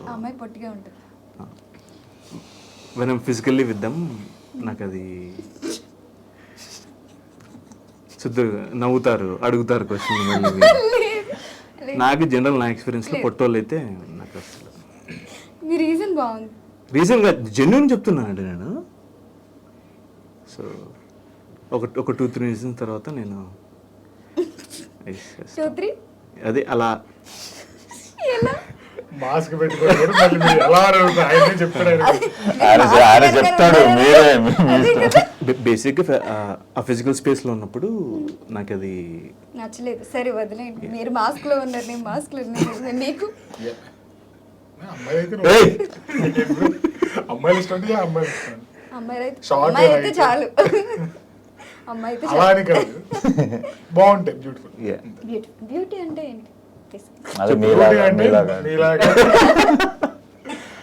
ఆ అమ్మాయి పొట్టిగా ఉంటుంది. మనం ఫిజికల్లీ విద్దాం, నాకు అది శుద్ధ నవ్వుతారు, అడుగుతారు క్వశ్చన్. నాకు జనరల్ నా ఎక్స్పీరియన్స్లో పొట్టోళ్ళు అయితే నాకు అసలు మీ రీజన్ బాగుంది. రీసెంట్గా జెన్యున్ చెప్తున్నానండి నేను. సో ఒక 2-3 రీజన్స్ తర్వాత నేను 2-3 అదే అలా మాస్క్ పెట్టుకోవడం మళ్ళీ మీరు ఎలా అడుగుతారు? ఆయనే చెప్తాడు. ఆయన చెప్తాడు, మీరే మీ ఇష్టం. బేసిక్గా ఆ ఫిజికల్ స్పేస్లో ఉన్నప్పుడు నాకు అది నచ్చలేదు. సరే వదిలేండి, మీరు మాస్క్ లో ఉన్నారు, నేను మాస్క్ లో ఉన్నాను. మీకు అమ్మాయి అయితే అమ్మాయిలు ఇష్టం అంటే అమ్మాయిలు ఇష్టం. అమ్మాయి అయితే చాలు. అమ్మాయి అయితే అలా అని కాదు, బాగుంటాయి, బ్యూటిఫుల్. బ్యూటీ అంటే ఏంటి? అదే మీలాగా అంటే మీలాగా మీలాగా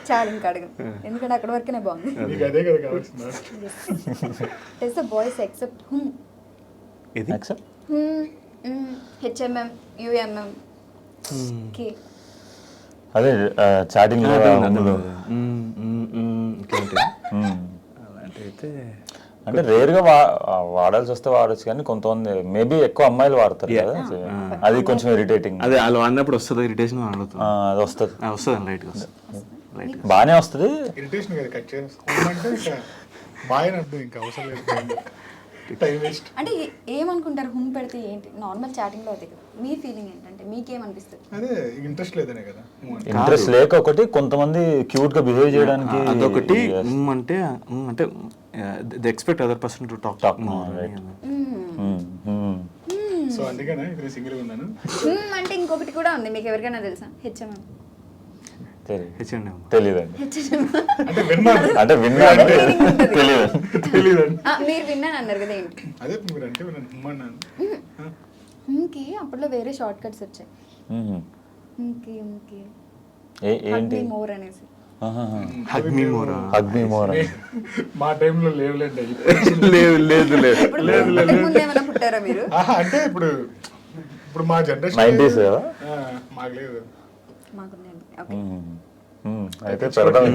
చాలు, ఇంకా అడగను, ఎందుకంటే అక్కడ వరకునే బాగుంది. నీకు అదే కదా కావాల్సిందా? Does the boys accept whom? ఇది Accept? HMM, UMM, K. అదే చాటింగ్ లో అలాంటి అయితే అంటే రేర్ గా వాడాల్సి వస్తే వాడచ్చు, కానీ కొంతమంది మేబీ ఎక్కువ అమ్మాయిలు వాడతారు కదా, అది కొంచెం ఇరిటేటింగ్. అదే వాళ్ళు అన్నప్పుడు వస్తుంది ఇరిటేషన్ అడుగుతుంది. అది వస్తుంది, వస్తుంది లైట్గా లైట్ బాగానే వస్తుంది. ఇరిటేషన్ కదా కట్ చేయాలంటే ఇంకా బాగా అర్థం, ఇంకా అవసరం లేదు, టైం వేస్ట్. అంటే ఏమనుకుంటారు హుమ్ పెడితే ఏంటి? నార్మల్ చాటింగ్ లో అదే కదా. మీ ఫీలింగ్ ఏంటంటే మీకేమనిపిస్తుంది? అదే ఇంట్రెస్ట్ లేదనే కదా. ఇంట్రెస్ట్ లేక ఒకటి, కొంతమంది క్యూట్ గా బిహేవ్ చేయడానికి అదొకటి. అంటే అంటే the expect other person to talk so అందుకనే ఇక్కడ సింగిల్ ఉన్నాను. అంటే ఇంకొకటి కూడా ఉంది, మీకు ఎవరికైనా తెలుసా? HMM. తెలియదండి. అంటే విన్నాను, అంటే విన్నాను, తెలియదు. తెలియదండి. మీరు విన్నాను అన్నారు కదా, ఏంటి? అదే మీరు అంటే విన్నాను, అన్నాను. హుమ్కి అప్పట్లో వేరే షార్ట్ కట్స్ వచ్చాయి. హుమ్కి ఏంటి మోర్ అనేసి. హగ్మీ మోరా, హగ్మీ మోర్. మా టైంలో లేవులేండి అవి. లేదు లేదు లేదు ఇప్పుడు ముందు ఏమైనా పుట్టారా మీరు? అంటే ఇప్పుడు మా జనరేషన్ 90s మాకు లేదు. మాకుందండి. ఓకే, అయితే పెడదాం.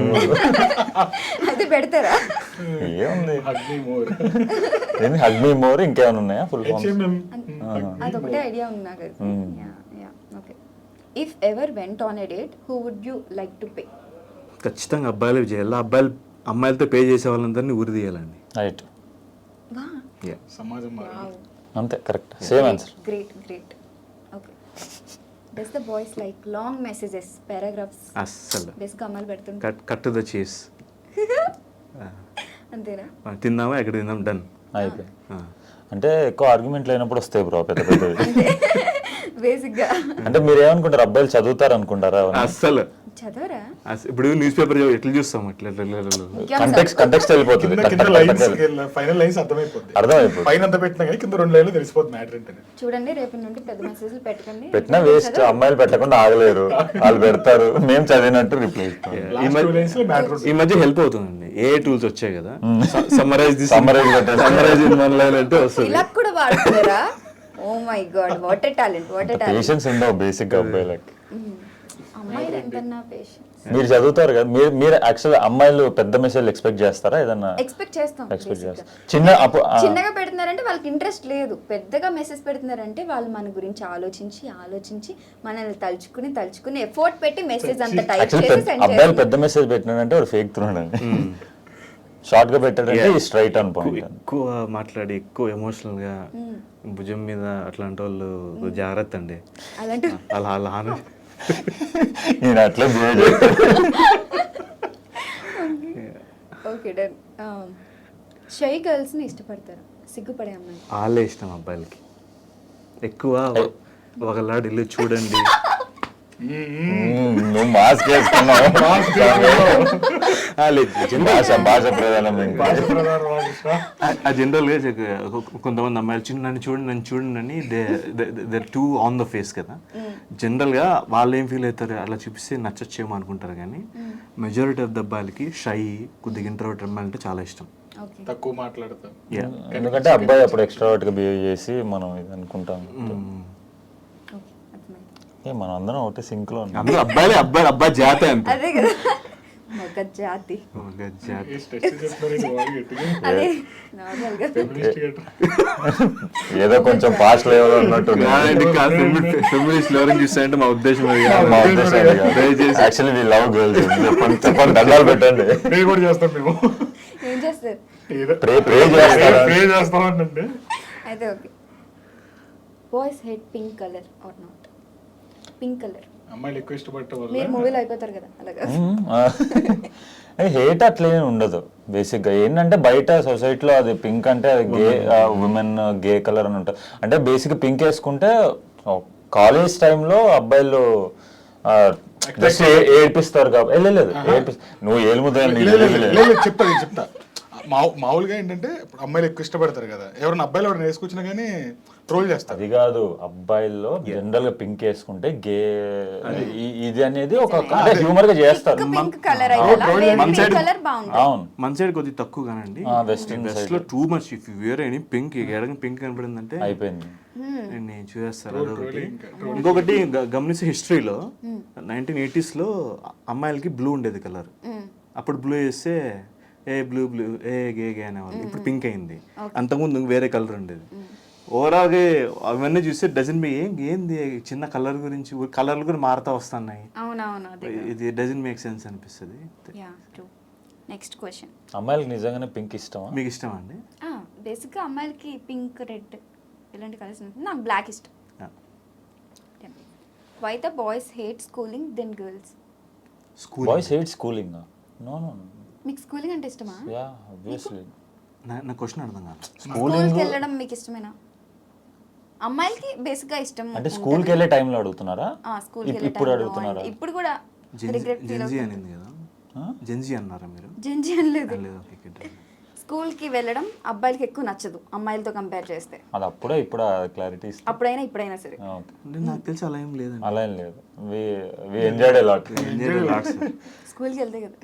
అయితే పెడతారా? ఏముంది, అగ్ని మోర్, ఏంది హగ్మీ మోర్, ఇంకేమైనా ఉన్నాయా ఫుల్ ఫామ్? HMM. అదొకటే ఐడియా ఉంది నాకు. Okay. If ever went on a date, who would you like to pay? ఖచ్చితంగా అబ్బాయిలు చేయాలి. అమ్మాయిలతో పే చేసే వాళ్ళందరినీ ఊరి తీయాలండి. రైట్, వా, సమాజం మారింది. అంతే, correct, same answer. Great. Okay. Does the boys like long messages, paragraphs? అస్సలు బేసిక్గా అమ్మాయిలు పెడుతుంటారు. కట్ టు ద చేస్. అంతేనా? తిందామా, ఎక్కడ తిందాం, డన్. అయిపోయి అంటే ఎక్కువ ఆర్గ్యుమెంట్ లేనప్పుడు వస్తాయి బ్రో పెద్ద పెద్దవి. బేసిక్గా అంటే మీరు ఏమనుకుంటారు, అబ్బాయిలు చదువుతారు అనుకుంటారా? అస్సలు చదవరా? ఇప్పుడు న్యూస్ పేపర్ ఎట్లా చూస్తాం, ఎట్లా కంటెక్స్ట్ వెళ్ళిపోతుంది, కింద లైన్స్ ఫైనల్ లైన్స్ అర్థమైపోతుంది. అర్థమైపోతుంది. పైన అంత పెట్టినా కానీ కింద 2 లైన్లు తెలిసిపోతుంది మ్యాటర్ ఏంటని. చూడండి, రేపటి నుండి పెద్ద మెసేజ్లు పెట్టకండి. పెట్టినా వేస్ట్, అమ్మాయిలు పెట్టకుండా ఆగలేరు, వాళ్ళు పెడతారు, మేము చదివినట్టు రిప్లై ఇస్తాం. ఈ మధ్య హెల్ప్ అవుతుందండి, ఏ టూల్స్ వచ్చాయి కదా, summarise summarise in one line అంటే వస్తుంది. ఇలా కూడా వాడుతున్నారా? Oh my God, what a talent, what a talent. Patience ఉండవు బేసిక్ గా అబ్బాయిలకి. అమ్మాయిలు ఎంతన్నా పేషెన్స్. మీరు చదువుతారు కదా, మీరు యాక్చువల్ అమ్మాయిలు పెద్ద మెసేజ్ ఎక్స్పెక్ట్ చేస్తారా? ఏదన్నా ఎక్స్పెక్ట్ చేస్తాం. ఎక్స్పెక్ట్ basic గా. చేస్తారు. చిన్నగా పెడుతున్నారంటే వాళ్ళకి ఇంట్రెస్ట్ లేదు, పెద్దగా మెసేజ్ పెడుతున్నారంటే వాళ్ళు మన గురించి ఆలోచించి మనల్ని తలుచుకుని ఎఫోర్ట్ పెట్టి మెసేజ్ అంత టైప్ చేసి సెండ్ అబ్బాయిలు చేస్తారు. పెద్ద మెసేజ్ పెట్టినాడంటే వాడు ఫేక్ తున్నాడండి. షార్ట్ గా పెట్టాడంటే ఈ స్ట్రైట్ అని పాయింట్. ఎక్కువ మాట్లాడి ఎక్కువ ఎమోషనల్గా భుజం మీద అట్లాంటి వాళ్ళు జాగ్రత్త అండి. అలాంటి అలా అలా అని నేను అట్లా బిహేవ్ చేస్తాను. Okay done. షై గర్ల్స్ని ఇష్టపడతారు, సిగ్గుపడే అమ్మాయి. వాళ్ళే ఇష్టం అబ్బాయిలకి ఎక్కువ. ఒకలాడు ఇల్లు చూడండి, నువ్వు మాస్క్ వేసుకున్నావు, భాష ప్రధానం. జనరల్గా కొంతమంది అమ్మాయిలు నన్ను చూడండి అని they two on the face కదా. జనరల్గా వాళ్ళు ఏం ఫీల్ అవుతారు, అలా చూపిస్తే నచ్చచ్చేమో అనుకుంటారు. కానీ మెజారిటీ ఆఫ్ ద అబ్బాయిలకి షై, కొద్దిగా ఇంట్రోవర్ట్ అమ్మాయి అంటే చాలా ఇష్టం. తక్కువ మాట్లాడతాం, ఎందుకంటే అబ్బాయి అప్పుడు ఎక్స్ట్రావర్ట్ గా బిహేవ్ చేసి మనం ఇది అనుకుంటాం. మనం అందరం ఒకటి సింక్ లో ఉన్నాం. అందరూ అబ్బాయి జాతే అంత. అదే కదా, ఒక జాతి. అదే నార్మల్గా ఏదో కొంచెం పాస్ట్ లెవెల్ ఉన్నట్టు. ఫెమినిస్ట్ ఎవరైనా చూస్తాయంటే మా ఉద్దేశం అది మా ఉద్దేశం యాక్చువల్లీ వి లవ్ గర్ల్స్. చెప్పండి దండాలు పెట్టండి. ప్రే కూడా చేస్తాం మేము. ఏం చేస్తారు ప్రే చేస్తామంటే. అయితే okay, boys hate pink colour or not? Pink colour అమ్మాయిలు ఎక్కువ ఇష్టపడటం వల్ల మీరు మూవీలో అయిపోతారు కదా అలాగా. హేట్ అట్లేం ఉండదు. బేసిక్ గా ఏంటంటే బయట సొసైటీలో అది పింక్ అంటే అది గే ఉమెన్ గే కలర్ అని ఉంటుంది. అంటే బేసిక్ పింక్ వేసుకుంటే కాలేజ్ టైంలో అబ్బాయిలు జస్ట్ ఏడిపిస్తారు కాబట్టి లేదు నువ్వు ఏలుముద్ర చెప్తా. మామూలుగా ఏంటంటే అమ్మాయిలు ఎక్కువ ఇష్టపడతారు కదా, ఎవరైనా అబ్బాయిలు ఎవరైనా వేసుకొచ్చినా కానీ ట్రోల్ చేస్తారు. అది కాదు, అబ్బాయిల్లో జనరల్ గా పింక్ వేసుకుంటే గే ఇది అనేది ఒక హ్యూమర్ గా చేస్తారు. పింక్ కలర్ కలర్ బాగుంటుంది. అవును, మన సైడ్ కొద్దిగా తక్కువ కానండి. వెస్ట్ లో టూ మచ్. ఇఫ్ వేరే ఎనీ పింక్ ఎడగ పింక్ కనపడిందంటే అయిపోయింది, నేను చూసేస్తారు. అదొకటి. ఇంకొకటి గమనిస్తే హిస్టరీలో 1980s లో అమ్మాయిలకి బ్లూ ఉండేది కలర్. అప్పుడు బ్లూ వేస్తే ఏ బ్లూ ఏ గే అనేవాళ్ళు. ఇప్పుడు పింక్ అయింది. అంతకుముందు వేరే కలర్ ఉండేది. ఓవరాల్గా అవన్నీ చూస్తే డజన్ బి ఏంది చిన్న కలర్ గురించి, కలర్లు కూడా మారుతా వస్తున్నాయి. ఇది డజన్ మేక్ సెన్స్ అనిపిస్తుంది. నెక్స్ట్ క్వశ్చన్, అమ్మాయిలకి నిజంగానే పింక్ ఇష్టమా? మీకు ఇష్టమా అండి? బేసిక్గా అమ్మాయిలకి పింక్, రెడ్ ఇలాంటి కలర్స్ ఉంటుంది. నాకు బ్లాక్ ఇష్టం. Why the boys hate schooling then girls? Boys hate schooling? No no. మీకు స్కూలింగ్ అంటే ఇష్టమా? Yeah obviously. నా క్వశ్చన్ అర్థం కాదు. స్కూల్కి వెళ్ళడం మీకు ఇష్టమేనా? అమ్మాయిలకి బేసిక్ గా ఇష్టం అంటే స్కూల్ కి వెళ్ళే టైంలో అడుగుతున్నారా? స్కూల్ కి వెళ్ళే ఇప్పుడు అడుగుతున్నారా? ఇప్పుడు కూడా జెన్జీ అనింది కదా, జెన్జీ అన్నారా మీరు? జెన్జీ అనలేదు. స్కూల్ కి వెళ్ళడం అబ్బాయిలకి ఎక్కువ నచ్చదు అమ్మాయిలతో కంపేర్ చేస్తే. అది అప్పుడే ఇప్పుడు క్లారిటీ అప్పుడైనా ఇప్పుడైనా సరే. నాకు తెలిసి అలా ఏం లేదండి. అలా ఏం లేదు. We enjoyed a lot. స్కూల్కి వెళ్తే కదా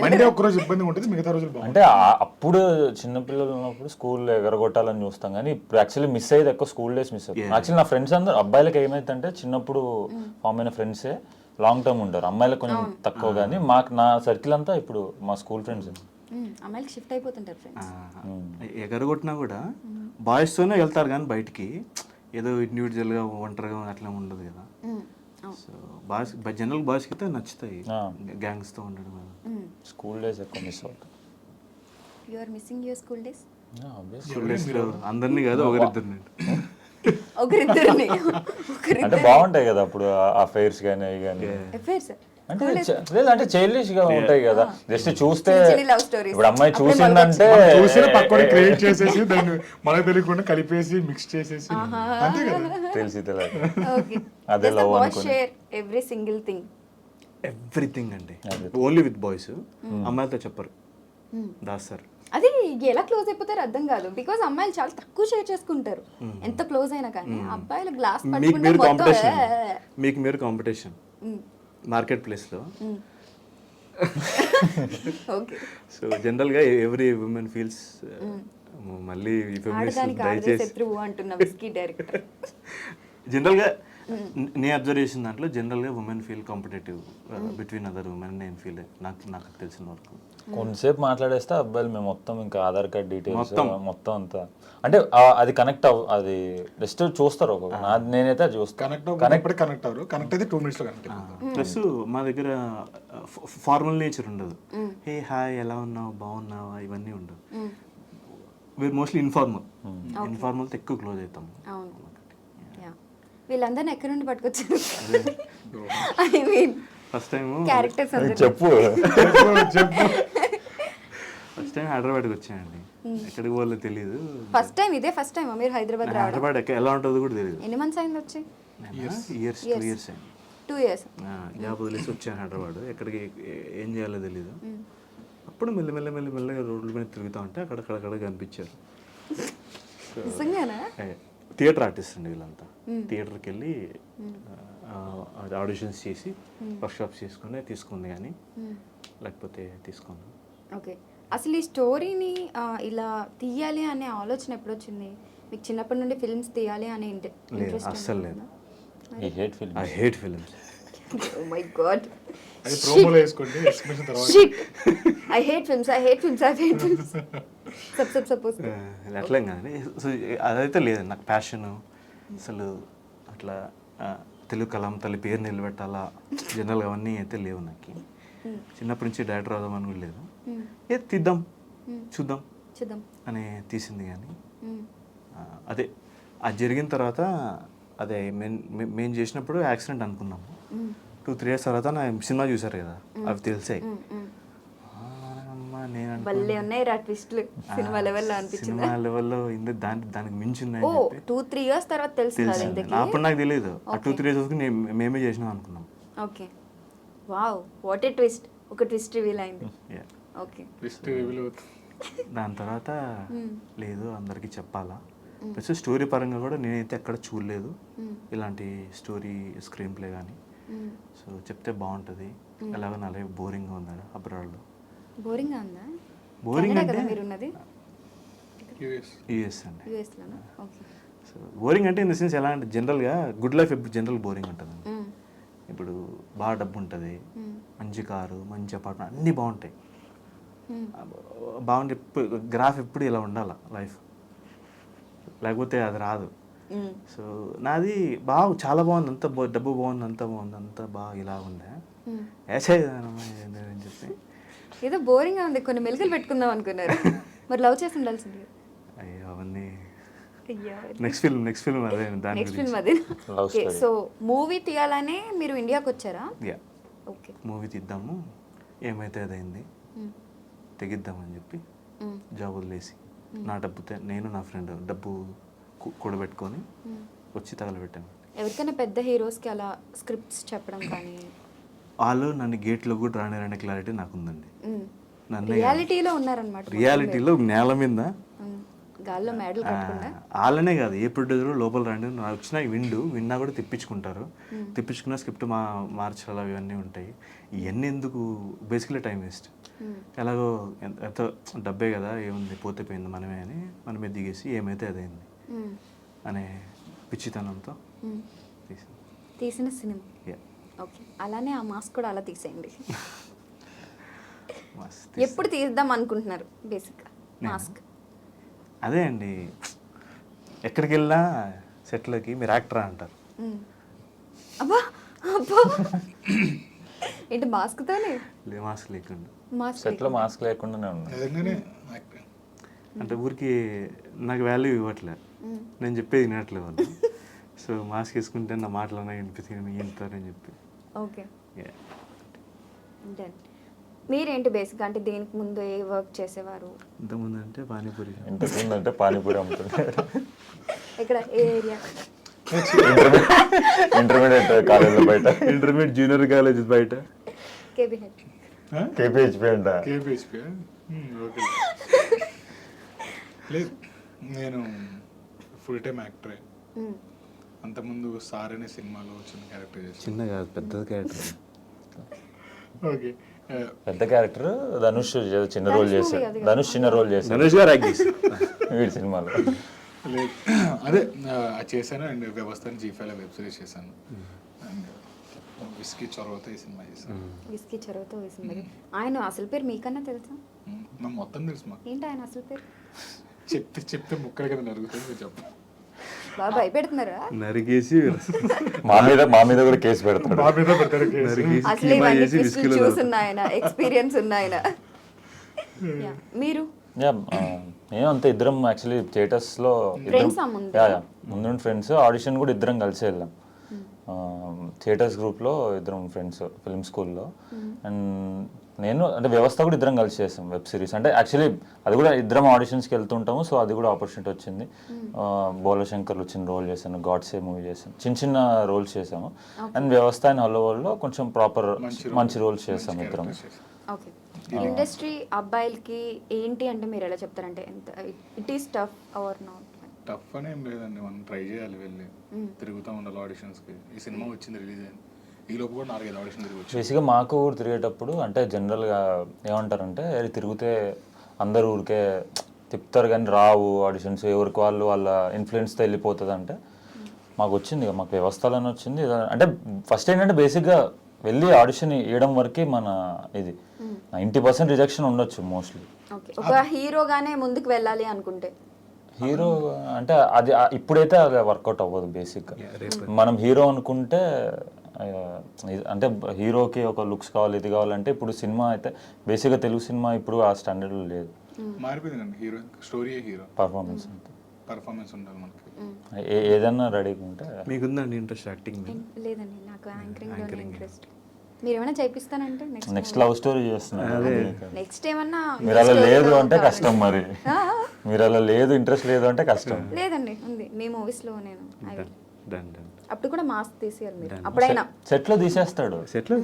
మండే ఒక్క రోజు ఇబ్బంది ఉంటుంది, మిగతా రోజులు బాగుంటుంది. అంటే అప్పుడు చిన్నపిల్లలు ఉన్నప్పుడు స్కూల్ ఎగరగొట్టాలని చూస్తాం, కానీ ఇప్పుడు యాక్చువల్లీ మిస్ అయ్యేది ఎక్కువ స్కూల్ డేస్ మిస్ అవుతుంది. యాక్చువల్లీ నా ఫ్రెండ్స్ అందరూ అబ్బాయిలకి ఏమైందంటే చిన్నప్పుడు ఫామ్ అయిన ఫ్రెండ్సే లాంగ్ టర్మ్ ఉంటారు. అమ్మాయిలకు కొంచెం తక్కువ, కానీ నా సర్కిల్ అంతా ఇప్పుడు మా స్కూల్ ఫ్రెండ్స్. అమ్మాయిలకి షిఫ్ట్ అయిపోతుంటారు ఫ్రెండ్స్. ఎగరగొట్టినా కూడా బాయ్స్తోనే వెళ్తారు, కానీ బయటికి ఏదో ఇండివిజువల్గా ఒంటరిగా అట్లా ఉండదు కదా. సో బాయ్స్ జనరల్ బాయ్స్కి అయితే నచ్చుతాయి గ్యాంగ్స్తో ఉండడం. స్కూల్ డేస్ ఎక్కువ మిస్ అవుతాయి. You are missing your school days? School డేస్లో అందరినీ కాదు, ఒకరిద్దరిని. అంటే బాగుంటాయి కదా అప్పుడు అఫైర్స్ కానీ అవి కానీ. అంటే లేదంటే చైల్డిష్ గా ఉంటాయి కదా, జస్ట్ చూస్తే ఇప్పుడు అమ్మాయి చూసిందంటే పక్కన క్రియేట్ చేసేసి దాన్ని మనకు తెలియకుండా కలిపేసి మిక్స్ చేసేసి అంతే కదా. తెలిసి అదే లవ్ అనుకుని ఎవ్రీ సింగిల్ థింగ్. ఎవ్రీథింగ్ అండి, ఓన్లీ విత్ బాయ్స్. అమ్మాయిలతో చెప్పరు, దాస్తారు. అది ఎలా క్లోజ్ అయిపోతారు అర్థం కాదు. బికాజ్ అమ్మాయిలు చాలా తక్కువ షేర్ చేసుకుంటారు ఎంత క్లోజ్ అయినా, కానీ అబ్బాయిలు గ్లాస్ మీకు మీరు కాంపిటీషన్ మార్కెట్ ప్లేస్లో. సో జనరల్గా ఎవ్రీ ఉమెన్ ఫీల్స్, మళ్ళీ జనరల్గా నేను అబ్జర్వ్ చేసిన దాంట్లో జనరల్గా women feel competitive between other women నేను ఫీల్ నాకు తెలిసిన వరకు. కొంతసేపు మాట్లాడేస్తే అబ్బాయిలు మేము మొత్తం ఇంకా ఆధార్ కార్డ్ డీటెయిల్స్ మొత్తం అంతా అంటే అది కనెక్ట్ అది జస్ట్ చూస్తారు నేనైతే అది చూస్తాను. కనెక్ట్ అవ్వరు. కనెక్ట్ అయితే 2 minutes లో కనెక్ట్ అయిపోతారు. ప్లస్ మా దగ్గర ఫార్మల్ నేచర్ ఉండదు. హే హాయ్ ఎలా ఉన్నావు బాగున్నావా ఇవన్నీ ఉండదు. వీరు మోస్ట్లీ ఇన్ఫార్మల్ ఎక్కువ క్లోజ్ అవుతాము. వీళ్ళందరినీ ఎక్కడి నుండి పట్టుకొచ్చారు? I mean first time characters చెప్పు ఫస్ట్ టైం హైదరాబాద్కి వచ్చానండి. ఎక్కడికి పోలే తెలియదు. ఫస్ట్ టైం మీరు హైదరాబాద్ రావడం? హైదరాబాద్ ఎలా ఉంటుందో కూడా తెలియదు. ఎన్ని మంత్స్ అయింది వచ్చి? 2 years అయింది. 2 years. జాబ్ వదిలేసి వచ్చాను హైదరాబాద్. ఎక్కడికి ఏం చేయాలో తెలియదు. అప్పుడు మెల్లగా రోడ్ల మీద తిరుగుతా ఉంటే అక్కడ కనిపించారు. నిజంగానా? థియేటర్ ఆర్టిస్ట్ అండి వీళ్ళంతా. థియేటర్కి వెళ్ళి ఆడిషన్స్ చేసి వర్క్షాప్స్ తీసుకుంది కానీ లేకపోతే తీసుకోండి. ఓకే, అసలు ఈ స్టోరీని ఇలా తీయాలి అనే ఆలోచన ఎప్పుడు వచ్చింది మీకు? చిన్నప్పటి నుండి ఫిల్మ్స్ తీయాలి అనే ఇంట్రెస్ట్? అస్సలు లేదు. I hate films. Oh my God, అది ప్రోమోలో వేసుకోండి ఎక్స్ప్రెషన్ తర్వాత. ఐ హేట్ ఫిల్మ్స్ సపోజ్ అట్లేం కాదండి. సో అదైతే లేదు నాకు ప్యాషన్. అసలు అట్లా తెలుగు కలం తల్లి పేరు నిలబెట్టాలా జనరల్గా అవన్నీ అయితే లేవు నాకు. చిన్నప్పటి నుంచి డైరెక్టర్ అవుదామని కూడా లేదు. తీద్దాం చూద్దాం అని తీసింది. కానీ అదే అది జరిగిన తర్వాత అదే మేము చేసినప్పుడు యాక్సిడెంట్ అనుకున్నాము. 2-3 years తర్వాత నా సినిమా చూసారు కదా, అవి తెలిసాయి. సినిమా లెవెల్లో దానికి మించి ఉన్నాయి. 2-3 years తర్వాత తెలిసింది. అప్పుడు నాకు తెలియదు. ఆ 2-3 years మేమే చేసినాం అనుకున్నాం. Okay, wow, what a twist. ఒక ట్విస్ట్ రివీల్ అయింది. ఓకే, ట్విస్ట్ రివీల్ అవుతుంది. దాని తర్వాత లేదు అందరికీ చెప్పాలా. ప్లస్ స్టోరీ పరంగా కూడా నేనైతే ఎక్కడ చూడలేదు ఇలాంటి స్టోరీ స్క్రీన్ ప్లే కానీ. సో చెప్తే బాగుంటుంది. ఎలాగో నా లైఫ్ బోరింగ్గా ఉంది అబ్రాడ్లో. బోరింగ్గా ఉందా? బోరింగ్ అంటే మీరు ఉన్నది యూఎస్ అండి. యూఎస్లోనా? ఓకే. సో బోరింగ్ అంటే ఇన్ ద సెన్స్ ఎలా అంటే జనరల్గా గుడ్ లైఫ్ ఎప్పుడు జనరల్ బోరింగ్ ఉంటుంది. ఇప్పుడు బాగా డబ్బు ఉంటుంది, మంచి కారు, మంచి అపార్ట్మెంట్, అన్నీ బాగుంటాయి. బాగుంటే గ్రాఫ్ ఎప్పుడు ఇలా ఉండాలి లైఫ్, లేకపోతే అది రాదు. సో నాది చాలా బాగుంది, అంత డబ్బు బాగుంది, అంత బాగా ఇలా ఉందా అని చెప్పి ఏదో బోరింగ్గా ఉంది. కొన్ని మెలికలు పెట్టుకుందాం అనుకున్నారు. మరి లవ్ చేసి ఉండాల్సింది. అయ్యో అవన్నీ నెక్స్ట్ ఫిల్మ్ అదే దాని నెక్స్ట్ ఫిల్మ్ అదే. ఓకే, సో మూవీ తీయాలనే మీరు ఇండియాకి వచ్చారా? యా, ఓకే, మూవీ తీద్దాము ఏమైతే అదైంది తెగిద్దామని చెప్పి జాబ్ వదిలేసి నా డబ్బుతో నేను నా ఫ్రెండ్ డబ్బు కూడబెట్టుకొని వచ్చి తగలబెట్టాను. ఎవరికైనా పెద్ద హీరోస్కి అలా స్క్రిప్ట్స్ చెప్పడం కానీ వాళ్ళు నన్ను గేట్లో కూడా రానిరనే క్లారిటీ నాకు ఉందండి. రియాలిటీలో ఉన్నారనమాట. రియాలిటీలో నేల మీద గాల్లో మేడలు కట్టకుండా వాళ్ళనే కాదు ఏ ప్రొడ్యూసర్ లోపల రండి నాకు వచ్చినా విన్నా కూడా తెప్పించుకుంటారు. తెప్పించుకున్న స్క్రిప్ట్ మార్చాలి ఇవన్నీ ఉంటాయి. ఇవన్నీ ఎందుకు బేసిక్లీ టైం వేస్ట్. ఎలాగో ఎంతో డబ్బే కదా ఏముంది పోతే పోయింది మనమే దిగేసి ఏమైతే అదైంది అనే పిచ్చితనంతో తీసిన సినిమా. ఓకే, అలానే ఆ మాస్క్ కూడా అలా తీసేయండి. ఎప్పుడు తీద్దాం అనుకుంటున్నారు బేసిక్గా మాస్క్? అదే అండి, ఎక్కడికి వెళ్ళినా సెట్లకి మీరు యాక్టరా అంటారు. అబ్బా అబ్బా ఏంటి మాస్క్తోనే? మాస్క్ లేకుండా సెట్లో మాస్క్ లేకుండానే ఉన్నా. అంటే ఊరికి నాకు వాల్యూ ఇవ్వట్లే, నేను చెప్పేది వినట్లే వాళ్ళు. సో మాస్క్ వేసుకుంటే నా మాటలు అన్నా వింటారని చెప్పి. Okay, done. మీరేంటి బేసిక్ అంటే దీనికి ముందు ఏ వర్క్ చేసేవారు? ఇంతకుముందు అంటే పానీపూరి. ఇంతకుముందు అంటే పానీపూరి అమ్ముతున్నారు. ఇక్కడ ఏ ఏరియా? ఇంటర్మీడియట్ కాలేజ్ బయట, ఇంటర్మీడియట్ జూనియర్ కాలేజ్ బయట. కేపీహెచ్పి అంట. కేపీహెచ్పి ఓకే. లేదు, నేను ఫుల్ టైం యాక్టరే. అంతకుముందు సార్ అనే సినిమాలో చిన్న క్యారెక్టర్ చేశాను. చిన్న కాదు పెద్ద క్యారెక్టర్. ఓకే, పెద్ద క్యారెక్టర్ ధనుష్ చిన్న రోల్ చేశాడు. ధనుష్ చిన్న రోల్ చేశాడు. ధనుష్ గారు యాక్ట్ చేశారు వీడి సినిమాలో. లేదు అదే అది చేశాను అండ్ వ్యవస్థని G5 వెబ్ సిరీస్ చేశాను అండ్ విస్కీ చొరవతో ఈ సినిమా చేశాను. విస్కీ చొరవతో వేసింది మరి. ఆయన అసలు పేరు మీకన్నా తెలుసా? నాకు మొత్తం తెలుసు మాకు. ఏంటి ఆయన అసలు పేరు? చెప్తే ముక్కలు కదా నరుగుతుంది చెప్ప. బాగా భయపెడుతున్నారా? నరిగేసి మా మీద కూడా కేసు పెడతాడు. మా మీద పెడతారు కేసు. నరిగేసి అసలు కీమా ఇవన్నీ చేసి ట్విస్టులు విస్కీలో చూసున్న ఆయన, ఎక్స్పీరియన్స్ ఉన్న ఆయన. Yeah. మీరు నేను అంతే ఇద్దరం యాక్చువల్లీ థియేటర్స్లో Friends ఆ ముందు? ముందు ఫ్రెండ్స్. ఆడిషన్ కూడా ఇద్దరం కలిసి వెళ్ళాం. థియేటర్స్ గ్రూప్లో ఇద్దరం ఫ్రెండ్స్ ఫిల్మ్ స్కూల్లో. అండ్ నేను అంటే వ్యవస్థ కూడా ఇద్దరం కలిసి చేసాం వెబ్ సిరీస్. అంటే యాక్చువల్లీ అది కూడా ఇద్దరం ఆడిషన్స్కి వెళ్తుంటాము. సో అది కూడా ఆపర్చునిటీ వచ్చింది. బోలశంకర్లు వచ్చిన రోల్ చేశాను, గాడ్సే మూవీ చేశాను, చిన్న రోల్స్ చేసాము. అండ్ వ్యవస్థ అండ్ హలో వరల్డ్లో కొంచెం ప్రాపర్ మంచి రోల్స్ చేసాం ఇద్దరం. ఓకే, ఇండస్ట్రీ అబ్బాయిలకి ఏంటి అంటే మీరు ఎలా చెప్తారంటే it is tough or not? Tough అని ఏం లేదండి, మనం ట్రై చేయాలి, వెళ్ళి తిరుగుతూ ఉండాలి ఆడిషన్స్కి. ఈ సినిమా వచ్చింది రిలీజ్ అయింది, ఈ లోపు కూడా 4-5 ఆడిషన్ తిరిగి వచ్చి. బేసిక్గా మాకు ఊరు తిరిగేటప్పుడు అంటే జనరల్గా ఏమంటారంటే తిరిగితే అందరు ఊరికే తిప్పుతారు కానీ రావు ఆడిషన్స్, ఎవరికి వాళ్ళ ఇన్ఫ్లుయెన్స్తో వెళ్ళిపోతుంది. అంటే మాకు వచ్చింది, మాకు వ్యవస్థలోనే వచ్చింది. అంటే ఫస్ట్ ఏంటంటే బేసిక్గా వెళ్ళి ఆడిషన్ ఇవ్వడం వరకు మన ఇది 90% రిజెక్షన్ ఉండొచ్చు మోస్ట్లీ. ఓకే, ఒక హీరోగానే ముందుకు వెళ్ళాలి అనుకుంటే హీరో అంటే అది ఇప్పుడైతే అది వర్కౌట్ అవ్వదు. బేసిక్గా మనం హీరో అనుకుంటే అంటే హీరోకి ఒక లుక్స్ కావాలి, ఇది కావాలంటే ఇప్పుడు సినిమా అయితే బేసిక్గా తెలుగు సినిమా ఇప్పుడు ఆ స్టాండర్డ్లో లేదు. మారిపోయింది కండి, హీరో స్టోరీ, హీరో పర్ఫార్మెన్స్ అంతే, పర్ఫార్మెన్స్ ఉండాలి మనకి. ఏదన్నా రెడీగా ఉంటే. మీకుందండి ఇంట్రెస్ట్ యాక్టింగ్ మీద? లేదండి, నాకు యాంకరింగ్ ఇంట్రెస్ట్. మీరు ఏమైనా చేపిస్తానంటే నెక్స్ట్ లవ్ స్టోరీ చేస్తున్నాను. నెక్స్ట్ ఏమన్నా మీరు అలా లేదు అంటే కష్టం, మరి మీరు అలా లేదు ఇంట్రెస్ట్ లేదు అంటే కష్టం. లేదండి, ఉంది మీ మూవీస్ లో. నేను డన్ డన్. అప్పుడు కూడా మాస్క్ తీసేయాలి మీరు, అప్పుడైనా. సెట్ లో తీసేస్తాడు, సెట్లో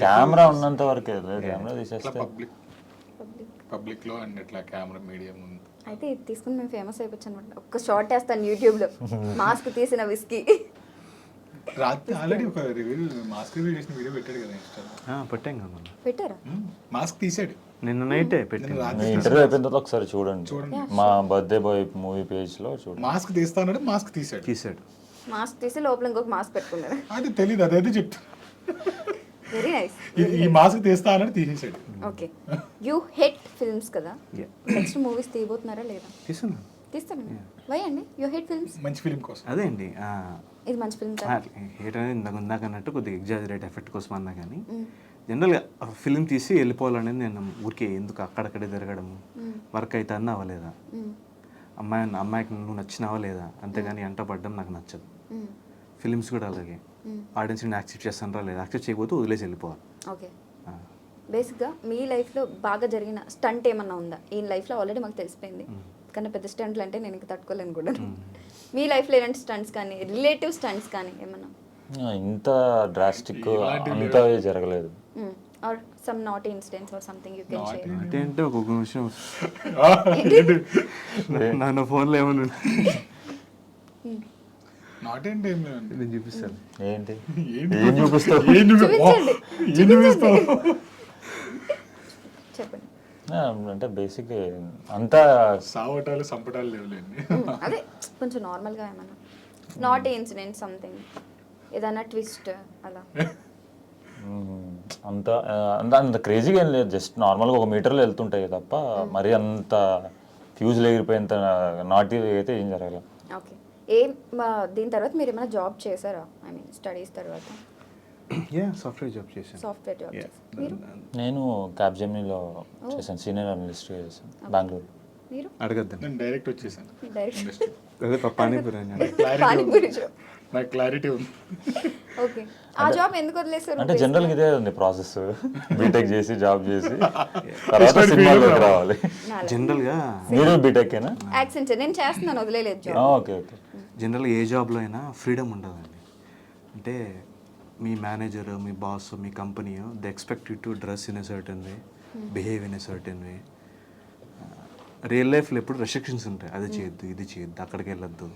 కెమెరా ఉన్నంత వరకే, కెమెరా తీసేస్తాడు పబ్లిక్ లో అండ్ ఇట్లా కెమెరా మీడియా ముందు. అయితే ఇది తీసుకుని మేము ఫేమస్ అయిపోవచ్చు అనమాట. ఒక్క షార్ట్ వేస్తాను యూట్యూబ్ లో, మాస్క్ తీసిన విస్కీ. రాత్రి ఆల్రెడీ ఒక రివ్యూ మాస్క్ రివ్యూ చేసిన వీడియో పెట్టాడు కదా ఇన్స్టాలో. పెట్టాం కదా, పెట్టారా? మాస్క్ తీసాడు నిన్న నైటే పెట్టాను. మీ ఇంటర్వ్యూ అయిపోయిన తర్వాత ఒకసారి చూడండి, మా బర్త్డే బాయ్ మూవీ పేజ్ లో చూడండి. మాస్క్ తీస్తాడు, మాస్క్ తీసాడు. మాస్క్ తీసి లోపల ఇంకొక మాస్క్ పెట్టుకున్నారు. అది తెలీదు, అదైతే చెప్తా. Very nice. ఈ మాస్క్ తీస్తా అన్నది తీసేసాడు. ఓకే, యూ హేట్ ఫిల్మ్స్ కదా, నెక్స్ట్ మూవీస్ తీయబోతున్నారా లేదా? తీస్తాను. వై అండి యూ హేట్ ఫిల్మ్స్? మంచి ఫిల్మ్ కోసం. అదే అండి, ఇది మంచి ఫిల్మ్ హేట్ అనేది ఇందాక అన్నట్టు కొద్దిగా ఎగ్జాజరేట్ ఎఫెక్ట్ కోసం అన్నా కానీ జనరల్గా ఫిలిం తీసి వెళ్ళిపోవాలనేది నేను ఊరికే ఎందుకు అక్కడక్కడే తిరగడము, వర్క్ అయితే అన్న అవ్వలేదా, అమ్మాయికి నువ్వు నచ్చినావా లేదా, అంతేగాని ఎంట పడ్డం నాకు నచ్చదు. ఫిలిమ్స్ కూడా అలాగే, ఆడియన్స్ నేను యాక్సెప్ట్ చేస్తానరా లేదా, యాక్సెప్ట్ చేయకపోతే వదిలేసి వెళ్ళిపోవాలి. ఓకే, బేసిక్గా మీ లైఫ్లో బాగా జరిగిన స్టంట్ ఏమన్నా ఉందా? ఈ లైఫ్లో ఆల్రెడీ మాకు తెలిసిపోయింది, కానీ పెద్ద స్టంట్లు అంటే నేను ఇంకా తట్టుకోలేను కూడా. మీ లైఫ్లో ఎలాంటి స్టంట్స్ కానీ, రిలేటివ్ స్టంట్స్ కానీ ఏమన్నా? ఇంత డ్రాస్టిక్ అంతా జరగలేదు. Or some not incidents or something you can share. అంటే ఒక్కొక్క విషయం నా ఫోన్లో ఏమన్నా నాట్ ఏంటి నేను చూపిస్తాను. ఏంటి ఏం చూపిస్తావు? చెప్పండి. అంటే బేసిక్ అంతా సావటాలు సంపటాలు లేవులేండి. అదే కొంచెం నార్మల్గా ఏమన్నా నాట్ ఇన్సిడెంట్ సంథింగ్, ఏదైనా ట్విస్ట్ అలా. అంత అంత క్రేజీగా ఏం లేదు, జస్ట్ నార్మల్గా 1 మీటర్లో వెళ్తుంటాయి తప్ప మరి అంత ఫ్యూజ్లు ఎగిరిపోయేంత నాటి అయితే ఏం జరగలేదు. ఓకే, దీని తర్వాత మీరు ఏమైనా జాబ్ చేశారా? ఐ మీన్ స్టడీస్ తర్వాత? సాఫ్ట్వేర్ జాబ్ చేశాను. సాఫ్ట్వేర్ జాబ్ చేశారు మీరు? నేను క్యాప్జెమినీలో చేశాను, సీనియర్ అనలిస్ట్ చేశాను బెంగళూరు. మీరు? అడగద్దు, నేను డైరెక్ట్ వచ్చేసాను. అదే పానీపూరి పానీపూరి జాబ్. నాకు క్లారిటీ ఉంది. ఓకే, ఆ జాబ్ ఎందుకు వదిలేశారు? అంటే జనరల్గా ఇదే ఉంది ప్రాసెస్, బీటెక్ చేసి జాబ్ చేసి తర్వాత సినిమాలోకి రావాలి. జనరల్గా మీరు బీటెక్కేనా? యాక్సెంచర్ నేను చేస్తున్నాను, వదిలేదు జాబ్. Okay okay. జనరల్గా ఏ జాబ్లో అయినా ఫ్రీడమ్ ఉండదండి. అంటే మీ మేనేజర్, మీ బాస్, మీ company they expect you to dress in a certain way, behave in a certain way. Real లైఫ్లో ఎప్పుడు రెస్ట్రిక్షన్స్ ఉంటాయి, అది చేయొద్దు, ఇది చేయొద్దు, అక్కడికి వెళ్ళొద్దు,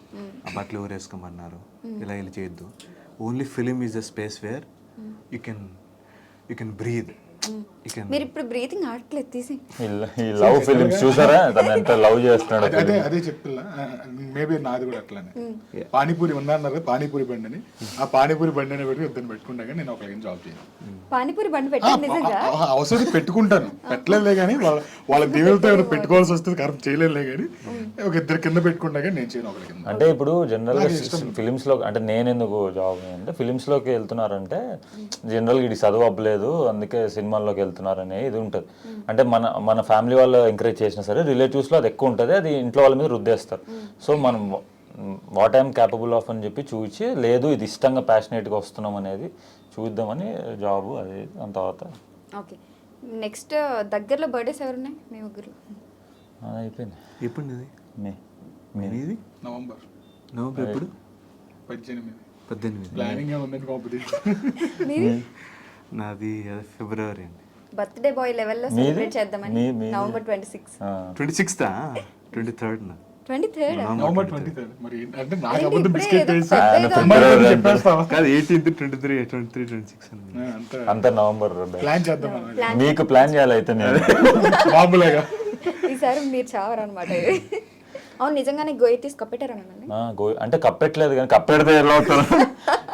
ఆ బట్టలు ఎవరు వేసుకోమన్నారు, ఇలా ఇలా చేయొద్దు. Only film is a space where you can breathe. ఇక మీరు ఇప్పుడు బ్రీతింగ్ ఆడట్లేదు తీసి. ఈ లవ్ ఫిలిమ్స్ చూసారా తను ఎంత లవ్ చేస్తున్నాడు అదే చెప్తున్నా, మేబీ నాది కూడా అట్లానే. పానీపూరి ఉందన్నారు, పానీపూరి బండి అని. ఆ పానీపూరి బండి అని పెట్టి ఇద్దరు పెట్టుకుంటా కానీ నేను ఒకరికి జాబ్ చేయను. పానీపూరి బండి పెట్టండి నిజంగా. అవసరం పెట్టుకుంటాను, పెట్టలేదులే కానీ వాళ్ళ దేవులతో ఏమైనా పెట్టుకోవాల్సి వస్తుంది, కరెక్ట్ చేయలేదులే కానీ ఒక ఇద్దరు కింద పెట్టుకుంటా కానీ నేను చేయను ఒకరి కింద. అంటే ఇప్పుడు జనరల్ గా ఫిలిమ్స్ లో, అంటే నేను ఎందుకు జాబ్ అంటే ఫిలిమ్స్ లోకి వెళ్తున్నారంటే జనరల్ గా ఇది చదువు అవ్వలేదు అందుకే సినిమాల్లోకి వెళ్తున్నారు అనే ఇది ఉంటుంది. అంటే మన ఫ్యామిలీ వాళ్ళు ఎంకరేజ్ చేసినా సరే రిలేటివ్స్ లో అది ఎక్కువ ఉంటుంది, అది ఇంట్లో వాళ్ళ మీద రుద్దేస్తారు. సో మనం వాట్ ఐఎమ్ క్యాపబుల్ ఆఫ్ అని చెప్పి చూసి, లేదు ఇది ఇష్టంగా ప్యాషనేట్గా వస్తున్నాం అనేది చూద్దామని జాబ్ అది. దాని తర్వాత ఓకే, నెక్స్ట్ దగ్గరలో బర్త్డేస్ ఎవరున్నాయి మీ ముగ్గురు? అయిపోయింది. ఎప్పుడు ఇది మే ఇది నవంబర్ ఎప్పుడు 18 ప్లానింగ్ ఉందండి కాంపిటీషన్. మీది? నాది ఫిబ్రవరి అండి. బర్త్డే బాయ్ లెవెల్లో సెలబ్రేట్ చేద్దామని. November 26. 26th 23rd 23rd November 23rd. మరి అంటే నాకు అబద్ధం ఇప్పుడే బిస్కెట్ ఏదో వేసి పెద్దగా చెప్పేస్తావా? కాదు 18th 23 23 26 అండి. అంతా అంత నవంబర్ ప్లాన్ చేద్దాం మనం. మీకు ప్లాన్ చేయాలి అయితే నేను. మామూలుగా ఈసారి మీరు చావరనమాట. అవును, నిజంగానే గోయి తీసి కప్పెట్టారనండి. అంటే కప్పెట్టలేదు కానీ, కప్పెడితే ఎలా అవుతారు,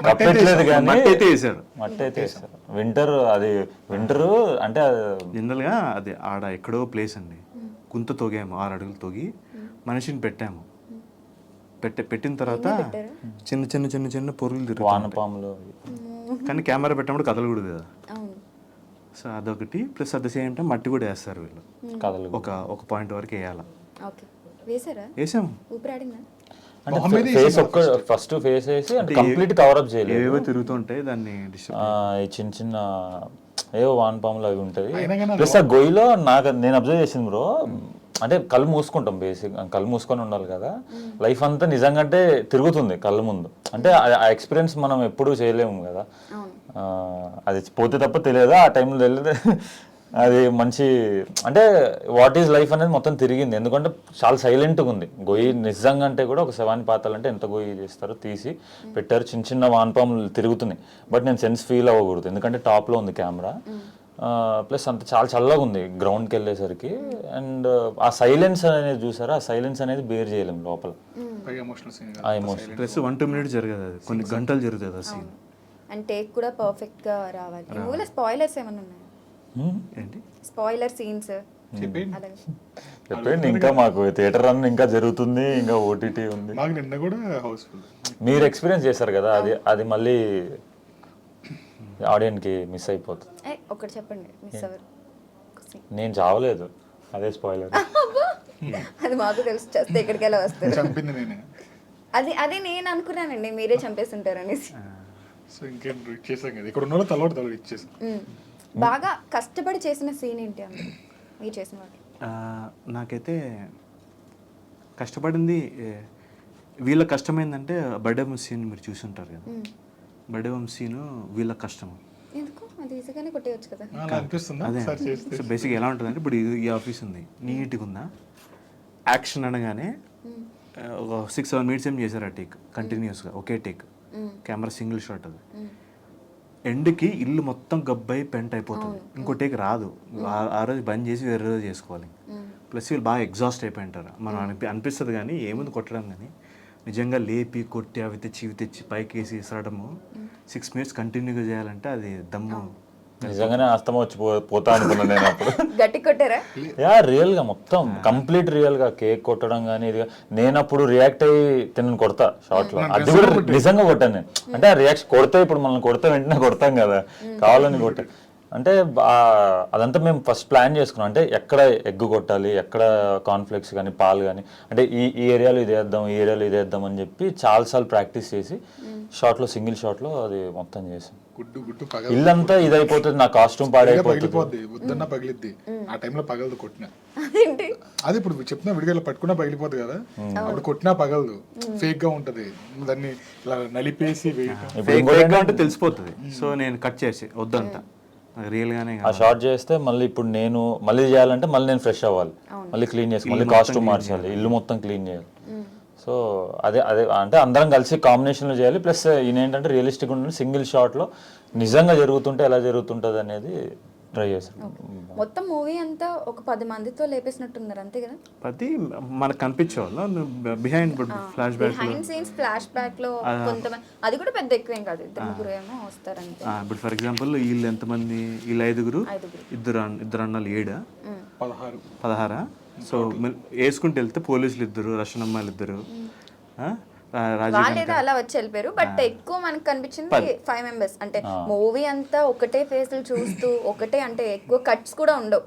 కప్పెట్టలేదు కానీ మట్టి అయితే వేసారు. మట్టి అయితే వేస్తారు. వింటర్ అంటే జనరల్ గా అది ఆడ ఎక్కడో ప్లేస్ అండి, గుంత తోగాము 6 అడుగులు తోగి మనిషిని పెట్టాము. పెట్టిన తర్వాత చిన్న చిన్న చిన్న చిన్న పొరుగులు తిరుగుతాయి, వానపాములు. కానీ కెమెరా పెట్టినప్పుడు కదలకూడదు కదా. అవును. సో అదొకటి, plus at the same time మట్టి కూడా వేస్తారు వీళ్ళు. కథలు ఒక పాయింట్ వరకు వేయాలి. ఓకే, వేసారా? వేసాము. ఊపిరాడిందా? అంటే ఫేస్ ఫస్ట్ ఫేస్ వేసి అంటే కంప్లీట్ కవర్ అప్ చేయలేదు. ఏవేవో తిరుగుతుంటాయి, దాన్ని ఈ చిన్న చిన్న ఏవో వానపాములు అవి ఉంటాయి. ప్లస్ ఆ గొయ్యిలో నేను అబ్జర్వ్ చేసింది బ్రో, అంటే కళ్ళు మూసుకుంటాం, బేసిక్ కళ్ళు మూసుకొని ఉండాలి కదా. లైఫ్ అంతా నిజంగా అంటే తిరుగుతుంది కళ్ళ ముందు. అంటే ఆ ఎక్స్పీరియన్స్ మనం ఎప్పుడూ చేయలేము కదా. అది పోతే తప్ప తెలియదు, ఆ టైంలో తెలియదు. అది మంచి అంటే వాట్ ఈజ్ లైఫ్ అనేది మొత్తం తిరిగింది. ఎందుకంటే చాలా సైలెంట్గా ఉంది గొయ్యి. నిజంగా అంటే కూడా ఒక శవాన్ని పాతాలంటే ఎంత గొయ్యి చేస్తారో తీసి పెట్టారు. చిన్న చిన్న వానపాములు తిరుగుతున్నాయి, బట్ నేను సెన్స్ ఫీల్ అవ్వకూడదు ఎందుకంటే టాప్లో ఉంది కెమెరా. ప్లస్ అంత చాలా చల్లగా ఉంది గ్రౌండ్కి వెళ్ళేసరికి. అండ్ ఆ సైలెన్స్ అనేది చూసారా, ఆ సైలెన్స్ అనేది బేర్ చేయలేము లోపల. ఆ ఎమోషన్ ప్లస్ 1-2 minutes జరగదు, అది కొన్ని గంటలు జరుగుతుంది ఆ సీన్. అండ్ టేక్ కూడా పర్ఫెక్ట్ గా రావాలి. ఈ మూవీలో స్పాయిలర్స్ ఏమైనా ఉన్నాయా? ఏంటి స్పాయిలర్ సీన్స్ చెప్పండి. ఇంకా మాకు థియేటర్ రన్ ఇంకా జరుగుతుంది, ఇంకా ఓటీటీ ఉంది. మాకు నిన్న కూడా హౌస్ఫుల్. మీరు ఎక్స్పీరియన్స్ చేశారు కదా, అది మళ్ళీ ఆడియన్స్కి మిస్ అయిపోతుంది. ఒకటి చెప్పండి, మిస్ అవ్వరు. నేను చావలేదు, అదే స్పాయిలర్. అది మాకు తెలుసు, చేస్తే ఎక్కడికి వెళ్ళి వస్తారు. చంపింది నేనే. అది నేను అనుకున్నానండి మీరే చంపేస్తుంటారు అనేసి. సో ఇంకేం ఇచ్చేసాం కదా, ఇక్కడ ఉన్న తలవాడు ఇచ్చేసాం. బాగా కష్టపడి చేసిన సీన్ ఏంటి అందులో మీరు చేసిన వాటి? నాకైతే కష్టపడింది, వీళ్ళ కష్టమైందంటే బర్త్డే సీన్ మీరు చూసి ఉంటారు కదా. బర్త్డే సీన్ వీళ్ళ కష్టం. ఎందుకు అది ఈజీగానే కొట్టేయచ్చు కదా. అదే సో బేసిక్ ఎలా ఉంటుందంటే, ఇప్పుడు ఈ ఆఫీస్ ఉంది, నీట్గా ఉందా, యాక్షన్ అనగానే ఒక 6-7 minutes ఏం చేశారు ఆ టేక్ కంటిన్యూస్గా, ఒకే టేక్, కెమెరా సింగిల్ షాట్. అది ఎండ్కి ఇల్లు మొత్తం గబ్బాయి పెంట్ అయిపోతుంది, ఇంకో టేక్ రాదు. ఆ రోజు బంద్ చేసి వేరే రోజు చేసుకోవాలి. ప్లస్ వీళ్ళు బాగా ఎగ్జాస్ట్ అయిపోయింటారు. మనం అనిపిస్తుంది కానీ ఏముంది కొట్టడం, కానీ నిజంగా లేపి కొట్టి అవి తెచ్చి పైకి వేసి ఇసరడము 6 minutes కంటిన్యూగా చేయాలంటే అది దమ్ము. నిజంగానే అస్తమా వచ్చి పోతా అనుకున్నాను నేను అప్పుడు. గట్టి కొట్టారా? రియల్ గా మొత్తం కంప్లీట్ రియల్ గా కేక్ కొట్టడం కానీ ఇది. నేను అప్పుడు రియాక్ట్ అయ్యి తినను కొడతా షార్ట్ లో, అది కూడా నిజంగా కొట్టాను నేను. అంటే ఆ రియాక్షన్ కొడితే, ఇప్పుడు మనం కొడితే వెంటనే కొడతాం కదా, కావాలని కొట్టా. అంటే అదంతా మేము ఫస్ట్ ప్లాన్ చేసుకున్నాం. అంటే ఎక్కడ ఎగ్గు కొట్టాలి, ఎక్కడ కాన్ఫ్లెక్స్ కానీ పాలు కానీ, అంటే ఈ ఏరియాలో ఇది వేద్దాం, ఈ ఏరియాలో ఇది వేద్దాం అని చెప్పి చాలాసార్లు ప్రాక్టీస్ చేసి షార్ట్లో సింగిల్ షాట్లో అది మొత్తం చేసాం. ఇల్లంతా ఇదైపోతుంది, నా కాస్ట్యూమ్ పగిలిపోద్ది, వద్దన్న పగిలిద్ది. ఆ టైంలో పగలదు కొట్టినా. అది ఇప్పుడు చెప్తున్నా, విడిగా పట్టుకున్నా పగిలిపోద్ది కదా, అప్పుడు కొట్టినా పగలదు, ఫేక్ గా ఉంటది. దాన్ని ఇలా నలిపేసి అంటే తెలిసిపోతుంది. సో నేను కట్ చేసి వద్దంతా రియల్ గానే ఆ షార్ట్ చేస్తే మళ్ళీ ఇప్పుడు నేను మళ్ళీ చేయాలంటే మళ్ళీ నేను ఫ్రెష్ అవ్వాలి, మళ్ళీ క్లీన్ చేసుకోవాలి, మళ్ళీ కాస్ట్యూమ్ మార్చాలి, ఇల్లు మొత్తం క్లీన్ చేయాలి. సో అదే అంటే అందరం కలిసి కాంబినేషన్లో చేయాలి. ప్లస్ ఈయన ఏంటంటే రియలిస్టిక్ ఉంటుంది, సింగిల్ షాట్లో నిజంగా జరుగుతుంటే ఎలా జరుగుతుంటుంది అనేది ట్రై చేశాను. మొత్తం మూవీ అంతా ఒక 10 మందితో లేపేసినట్టున్నారు అంతే కదా? అది మనకు కనిపించే వాళ్ళు behind flash back behind scenes flash back లో కొంతమంది, అది కూడా పెద్ద ఎక్కువేం కాదు, 2-3 ఏమో వస్తారంతే. ఇప్పుడు ఫర్ ఎగ్జాంపుల్ వీళ్ళు ఎంతమంది, వీళ్ళు 5 ఇద్దరు అన్నలు 7 16. సో వేసుకుంటూ వెళ్తే పోలీసులు 2, రష్యన్ అమ్మాయిలు 2, వాళ్ళేదో అలా వచ్చి వెళ్ళిపోయారు. బట్ ఎక్కువ మనకు కనిపించింది 5 మెంబర్స్. అంటే మూవీ అంతా ఒకటే ఫేస్లు చూస్తూ ఒకటే, అంటే ఎక్కువ కట్స్ కూడా ఉండవు,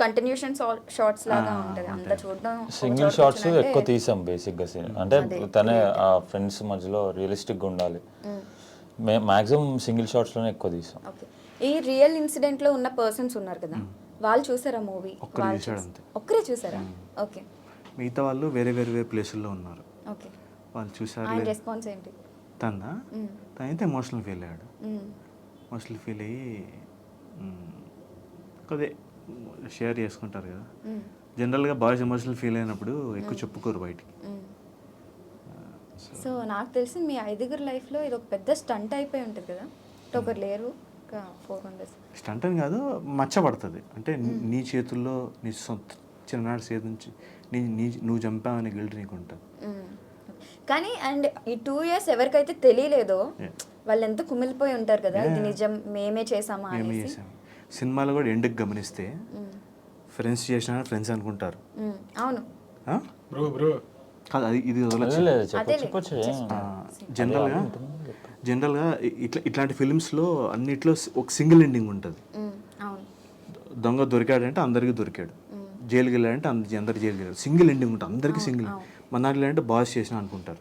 కంటిన్యూషన్ షార్ట్స్ లాగా ఉంటది అంతా చూడడం. సింగిల్ షార్ట్స్ ఎక్కువ తీసాం బేసిక్ గా సీన్. అంటే తనే ఆ ఫ్రెండ్స్ మధ్యలో రియలిస్టిక్ గా ఉండాలి. మాక్సిమం సింగిల్ షార్ట్స్ లోనే ఎక్కువ తీసాం. ఈ రియల్ ఇన్సిడెంట్ లో ఉన్న పర్సన్స్ ఉన్నారు కదా, వాళ్ళు చూసారా మూవీ? ఒక్కరే చూసారా? ఓకే. మిగతా వాళ్ళు వేరే వేరే ప్లేసుల్లో ఉన్నారు. ఓకే. వాళ్ళు చూసారు. ఆయన రెస్పాన్స్ ఏంటి? తనైతే ఎమోషనల్ ఫీల్ అయ్యాడు. ఎమోషనల్ ఫీల్ అయ్యి కొద్దిగా షేర్ చేసుకుంటారు కదా. జనరల్గా బాయ్స్ ఎమోషనల్ ఫీల్ అయినప్పుడు ఎక్కువ చెప్పుకోరు బయటికి. సో నాకు తెలిసి మీ 5 లైఫ్లో ఇది ఒక పెద్ద స్టంట్ అయిపోయి ఉంటుంది కదా, ఒకరు లేరు 4 మెంబర్స్. స్టంట్ అని కాదు, మచ్చబడుతుంది. అంటే నీ చేతుల్లో నీ సొంత చిన్ననాటి చేతి నుంచి నువ్వు చంపావనే గిల్ట్ నీకు ఉంటుంది. కానీ అండ్ ఈ 2 years ఎవరికైతే తెలియలేదో వాళ్ళు ఎంత కుమిలిపోయి ఉంటారు కదా, ఇది నిజం మేమే చేసామా అనేసి. సినిమాలో కూడా ఎండ్కి గమనిస్తే ఫ్రెండ్స్ చేసిన ఫ్రెండ్స్ అనుకుంటారు. అవును. కాదు, అది ఇది జనరల్గా ఇట్లాంటి ఫిలిమ్స్లో అన్నిట్లో ఒక సింగిల్ ఎండింగ్ ఉంటుంది. దొంగ దొరికాడంటే అందరికీ దొరికాడు, జైలుకి వెళ్ళాడంటే అందరికి జైలుకి వెళ్ళాడు. సింగిల్ ఎండింగ్ ఉంటుంది అందరికీ సింగిల్. మన దాంట్లో అంటే బాస్ చేసిన అనుకుంటారు.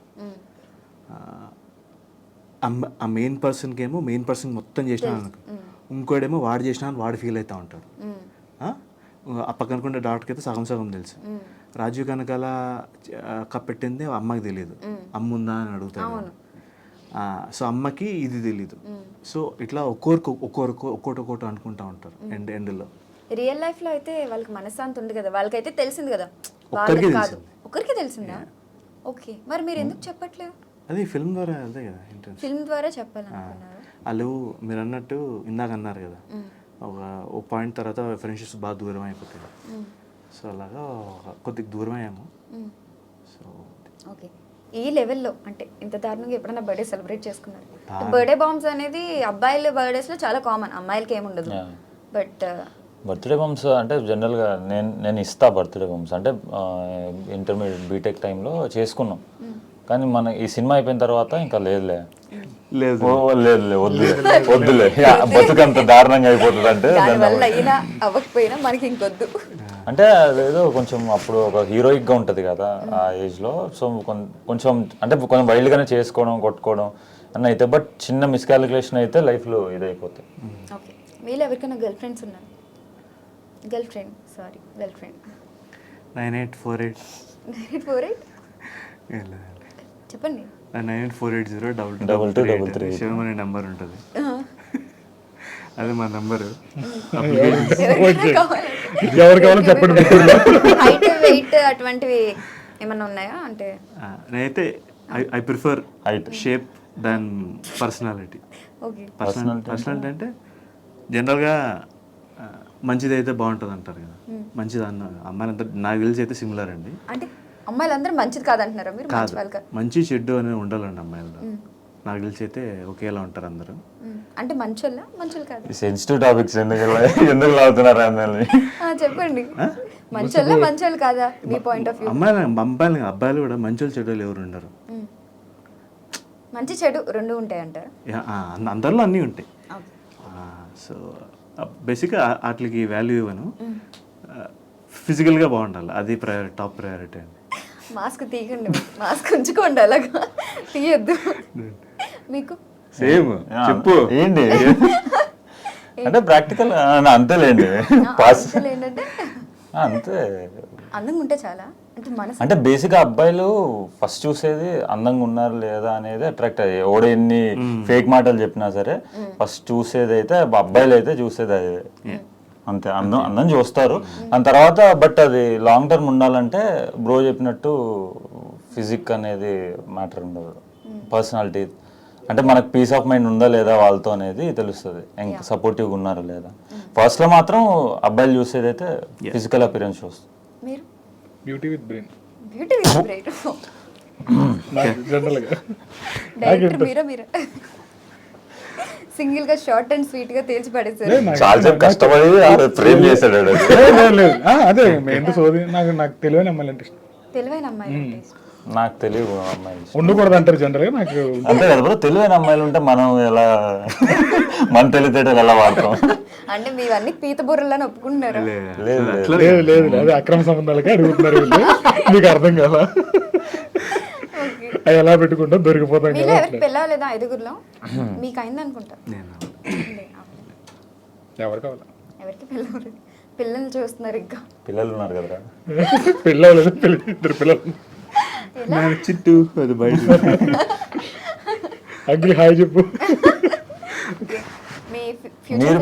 ఆ మెయిన్ పర్సన్కి ఏమో మెయిన్ పర్సన్ మొత్తం చేసిన అనుకో, ఇంకోడేమో వాడు చేసిన అని వాడు ఫీల్ అవుతూ ఉంటాడు. ఆ పక్కనకుండే డాక్టర్కి అయితే సగం సగం తెలుసు. రాజీవ్ కనకాల కప్పెట్టింది అమ్మకి తెలియదు, అమ్మ ఉందా అని అడుగుతాడు. సో అమ్మకి ఇది తెలీదు. సో ఇట్లా ఒక్కొక్కటి అనుకుంటా ఉంటారు ఎండ్లో. రియల్ లైఫ్ లో అయితే వాళ్ళకి మనశ్శాంతి ఉంది కదా, వాళ్ళకైతే తెలిసింది కదా. ఒక్కరికి తెలిసిందా? ఓకే. మరి మీరు ఎందుకు చెప్పట్లేదు? అది ఫిల్మ్ ద్వారా అదే కదా ఇంట్రెస్ట్. ఫిల్మ్ ద్వారా చెప్పాలనుకున్నారు వాళ్ళు. మీరు అన్నట్టు ఇందాక అన్నారు కదా, ఒక పాయింట్ తర్వాత ఫ్రెండ్షిప్స్ బాగా దూరం అయిపోతాయి. సో అలాగా కొద్దిగా దూరం అయ్యాము. So okay. ఈ లెవెల్లో అంటే ఇంత దారుణంగా ఎప్పుడైనా బర్త్డే సెలబ్రేట్ చేసుకున్నారు? బర్త్డే బాంబ్స్ అనేది అబ్బాయిల బర్త్డేస్ లో చాలా కామన్, అమ్మాయిలకి ఏముండదు. బట్ బర్త్డే బంప్స్ అంటే జనరల్గా నేను ఇస్తా బర్త్డే బంప్స్. అంటే ఇంటర్మీడియట్ బీటెక్ టైంలో చేసుకున్నాం, కానీ మన ఈ సినిమా అయిపోయిన తర్వాత ఇంకా లేదులే వద్దులే బతుకంత దారుణంగా అయిపోతుంది. అంటే అవ్వకపోయినా మనకి ఇంకొద్దు అంటే అదేదో కొంచెం అప్పుడు ఒక హీరోయిక్గా ఉంటుంది కదా ఆ ఏజ్లో. సో కొంచెం అంటే కొంచెం వైల్డ్గానే చేసుకోవడం కొట్టుకోవడం అన్న అయితే, బట్ చిన్న మిస్కాలిక్యులేషన్ అయితే లైఫ్లో ఇదైపోతాయి. ఓకే. మీలో ఎవరికైనా గర్ల్ ఫ్రెండ్స్ ఉన్నారు? గర్ల్ ఫ్రెండ్ 9848 చెప్పండి. 9848022233 శివమణి నెంబర్ ఉంటుంది. అది మా నెంబరు. ఎవరు కావాలో చెప్పండి. హైట్ వెయిట్ అటువంటివి ఏమన్నా ఉన్నాయా? అంటే నేనైతే I prefer height shape than personality. Okay. Personality అంటే జనరల్గా మంచిది అయితే బాగుంటుంది అంటారు కదా, మంచిది అన్న అమ్మాయిలంతా నాకు తెలిసి అయితే సిమిలర్ అండి. అంటే అమ్మాయిలందరూ మంచిది కాదంటున్నారా మీరు? మంచి చెడ్డు అనేది ఉండాలండి అమ్మాయిలు. నాకు తెలిసి అయితే ఒకేలా ఉంటారు అందరూ. అంటే మంచోళ్ళు కాదు. సెన్సిటివ్ టాపిక్స్ ఎందుకు లాగుతున్నారు అమ్మాయిని? చెప్పండి. మంచోళ్ళు కాదా మీ పాయింట్ ఆఫ్ వ్యూ? అబ్బాయిలు కూడా మంచోళ్ళు చెడ్డలు ఎవరు ఉండరు. మంచి చెడు రెండు ఉంటాయి అంటారు. అందరిలో అన్నీ ఉంటాయి. సో బేసిక్గా వాటికి వాల్యూ ఇవ్వను, ఫిజికల్గా బాగుండాలి, అది టాప్ ప్రయారిటీ అండి. మాస్క్ తీయకండి, మాస్క్ ఉంచుకోండి, అలాగా తీయద్దు. మీకు సేమ్ చెప్పు ఏంటి అంటే ప్రాక్టికల్ అంతేలేండి. ఏంటంటే అంతే అందంగా ఉంటే చాలా అంటే మనసు. అంటే బేసిక్గా అబ్బాయిలు ఫస్ట్ చూసేది అందంగా ఉన్నారు లేదా అనేది అట్రాక్ట్ అయ్యి ఓడ ఎన్ని ఫేక్ మాటలు చెప్పినా సరే ఫస్ట్ చూసేది అయితే అబ్బాయిలు అయితే చూసేది అదే. అంతే, అందం చూస్తారు. దాని తర్వాత బట్ అది లాంగ్ టర్మ్ ఉండాలంటే బ్రో చెప్పినట్టు ఫిజిక్ అనేది మ్యాటర్ ఉండదు, పర్సనాలిటీ. అంటే మనకు పీస్ ఆఫ్ మైండ్ ఉందా లేదా వాళ్ళతో అనేది తెలుస్తుంది, సపోర్టివ్గా ఉన్నారా లేదా. ఫస్ట్ లో మాత్రం అబ్బాయిలు చూసేదైతే ఫిజికల్ అపిరెన్స్ చూస్తుంది. మీరు beauty with brain beauty rate నాకు జనరల్గా డైరెక్టర్ మీరా సింగిల్ గా షార్ట్ అండ్ స్వీట్ గా తేల్చి పడేసారు. చాలా సేపు కష్టపడి ఫ్రేమ్ చేశాడు వాడు అది. లేదు అదే ఎంత సోది నాకు తెలియని అమ్మాయిలు అంటే ఇష్టం. తెలివైన అమ్మాయి నాకు తెలియదు అమ్మాయిలు ఉండకూడదు అంటారు జనరల్గా. నాకు అంతే కదా బ్రో, తెలివైన అమ్మాయిలు ఉంటే మనం ఎలా మన తెలివితేటలు ఎలా వాడతాం? అంటే మీవన్నీ పీత బుర్రలని ఒప్పుకుంటున్నారు. లేదు లేదు అదే అక్రమ సంబంధాలకే అడుగుతున్నారు వీళ్ళు. మీకు అర్థం కదా అవి ఎలా పెట్టుకుంటాం దొరికిపోతాం మీలో కదా. ఎవరికి పెళ్ళలేదా 5గురిలో? మీకు అయింది అనుకుంటా. ఎవరు కావాలా ఎవరికి పెళ్ళవరు? పిల్లల్ని చూస్తున్నారు ఇంకా. పిల్లలు ఉన్నారు కదరా. పిల్లలు ఇద్దరు పిల్లలు. చిట్టు అది బయట అగ్రి హాయ్ చెప్పు. మీ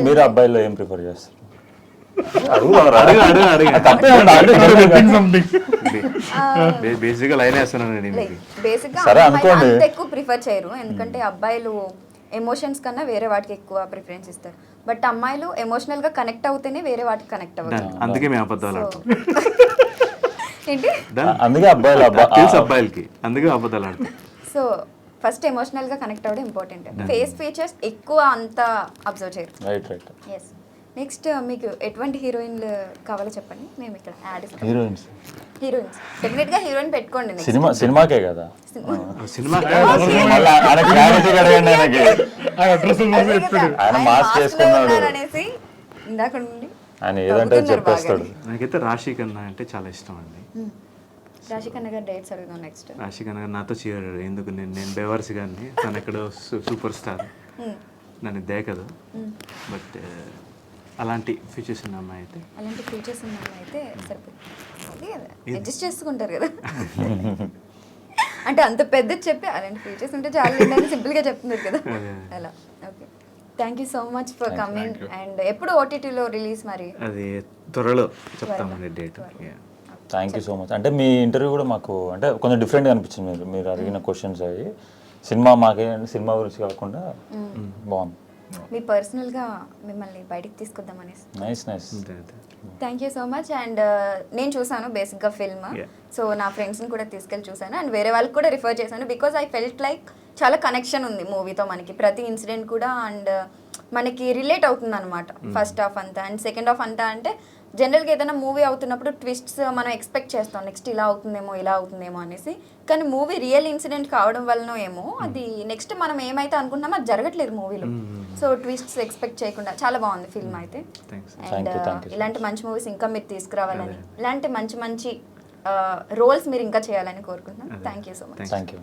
మీరు అబ్బాయిలో ఏం ప్రిఫర్ చేస్తారు? బేసిక్ గా లైన్ వేస్తున్నాను బేసిక్ గా సరే అనుకోండి. అంత ఎక్కువ ప్రిఫర్ చేయరు, ఎందుకంటే అబ్బాయిలు ఎమోషన్స్ కన్నా వేరే వాటికి ఎక్కువ ప్రిఫరెన్స్ ఇస్తారు. బట్ అమ్మాయిలు ఎమోషనల్ గా కనెక్ట్ అవుతేనే వేరే వాటికి కనెక్ట్ అవుతారు. అందుకే మేము అబద్ధాలు ఆడతాం. ఏంటి? అందుకే అబ్బాయిలు తెలుసు అబ్బాయిలకి, అందుకే అబద్ధాలు ఆడతాం. సో ఫస్ట్ ఎమోషనల్ గా కనెక్ట్ అవ్వడం ఇంపార్టెంట్. ఫేస్ ఫీచర్స్ ఎక్కువ అంత అబ్జర్వ్ చేయరు. రైట్. ఎస్. నెక్స్ట్ మీకు ఎటువంటి హీరోయిన్లు కావాలో చెప్పండి, మేము ఇక్కడ యాడ్ ఇస్తాం. హీరోయిన్స్ డెఫినెట్ గా హీరోయిన్ పెట్టుకోండి. next. సినిమాకే కదా. సినిమా మళ్ళీ ఆయన క్లారిటీ అడగండి. ఆయన ఆయన మాస్క్ mask లో వేసుకున్నాడు, ఉన్నారనేసి ఇందాక నుండి ఆయన ఏదంటే చెప్పేస్తాడు. నాకైతే రాశి ఖన్నా అంటే చాలా ఇష్టం అండి. రాశి ఖన్నా గారు డేట్స్ అడుగుదాం నెక్స్ట్. రాశి ఖన్నా గారు నాతో చేయడాడు. ఎందుకు నేను బెవర్స్ గారిని, తను ఎక్కడో సూపర్ స్టార్, నన్ను దేకదు. బట్ అలాంటి ఫీచర్స్ ఉన్న అమ్మాయి అయితే, అలాంటి ఫీచర్స్ ఉన్న అమ్మాయి అయితే సరిపోతుంది. అడ్జస్ట్ చేసుకుంటారు కదా. అంటే అంత పెద్ద చెప్పి అలాంటి ఫీచర్స్ ఉంటే చాలా సింపుల్ గా చెప్తున్నారు కదా అలా. Okay, thank you so much for coming. And ఎప్పుడు ఓటీటీలో రిలీజ్? మరి అది త్వరలో చెప్తామండి date. Thank you so much. అంటే మీ ఇంటర్వ్యూ కూడా మాకు అంటే కొంచెం డిఫరెంట్గా అనిపించింది. మీరు అడిగిన క్వశ్చన్స్ అవి సినిమా మాకే సినిమా గురించి కాకుండా బాగుంది. మీ పర్సనల్గా మిమ్మల్ని బయటికి తీసుకొద్దాం అనేసి. Nice. Thank you so much. And నేను చూసాను బేసిక్గా ఫిల్మ్. సో నా ఫ్రెండ్స్ని కూడా తీసుకెళ్ళి చూసాను అండ్ వేరే వాళ్ళకి కూడా రిఫర్ చేశాను. బికాజ్ ఐ ఫెల్ట్ లైక్ చాలా కనెక్షన్ ఉంది మూవీతో, మనకి ప్రతి ఇన్సిడెంట్ కూడా. అండ్ మనకి రిలేట్ అవుతుంది అనమాట ఫస్ట్ హాఫ్ అంతా. అండ్ సెకండ్ హాఫ్ అంతా అంటే జనరల్గా ఏదైనా మూవీ అవుతున్నప్పుడు ట్విస్ట్స్ మనం ఎక్స్పెక్ట్ చేస్తాం, నెక్స్ట్ ఇలా అవుతుందేమో ఇలా అవుతుందేమో అనేసి. కానీ మూవీ రియల్ ఇన్సిడెంట్ కావడం వలన ఏమో అది నెక్స్ట్ మనం ఏమైతే అనుకుంటున్నామో అది జరగట్లేదు మూవీలో. సో ట్విస్ట్స్ ఎక్స్పెక్ట్ చేయకుండా చాలా బాగుంది ఫిల్మ్ అయితే. అండ్ ఇలాంటి మంచి మూవీస్ ఇంకా మీరు తీసుకురావాలని, ఇలాంటి మంచి మంచి రోల్స్ మీరు ఇంకా చేయాలని కోరుకుంటున్నాను. Thank you so much. Thank you.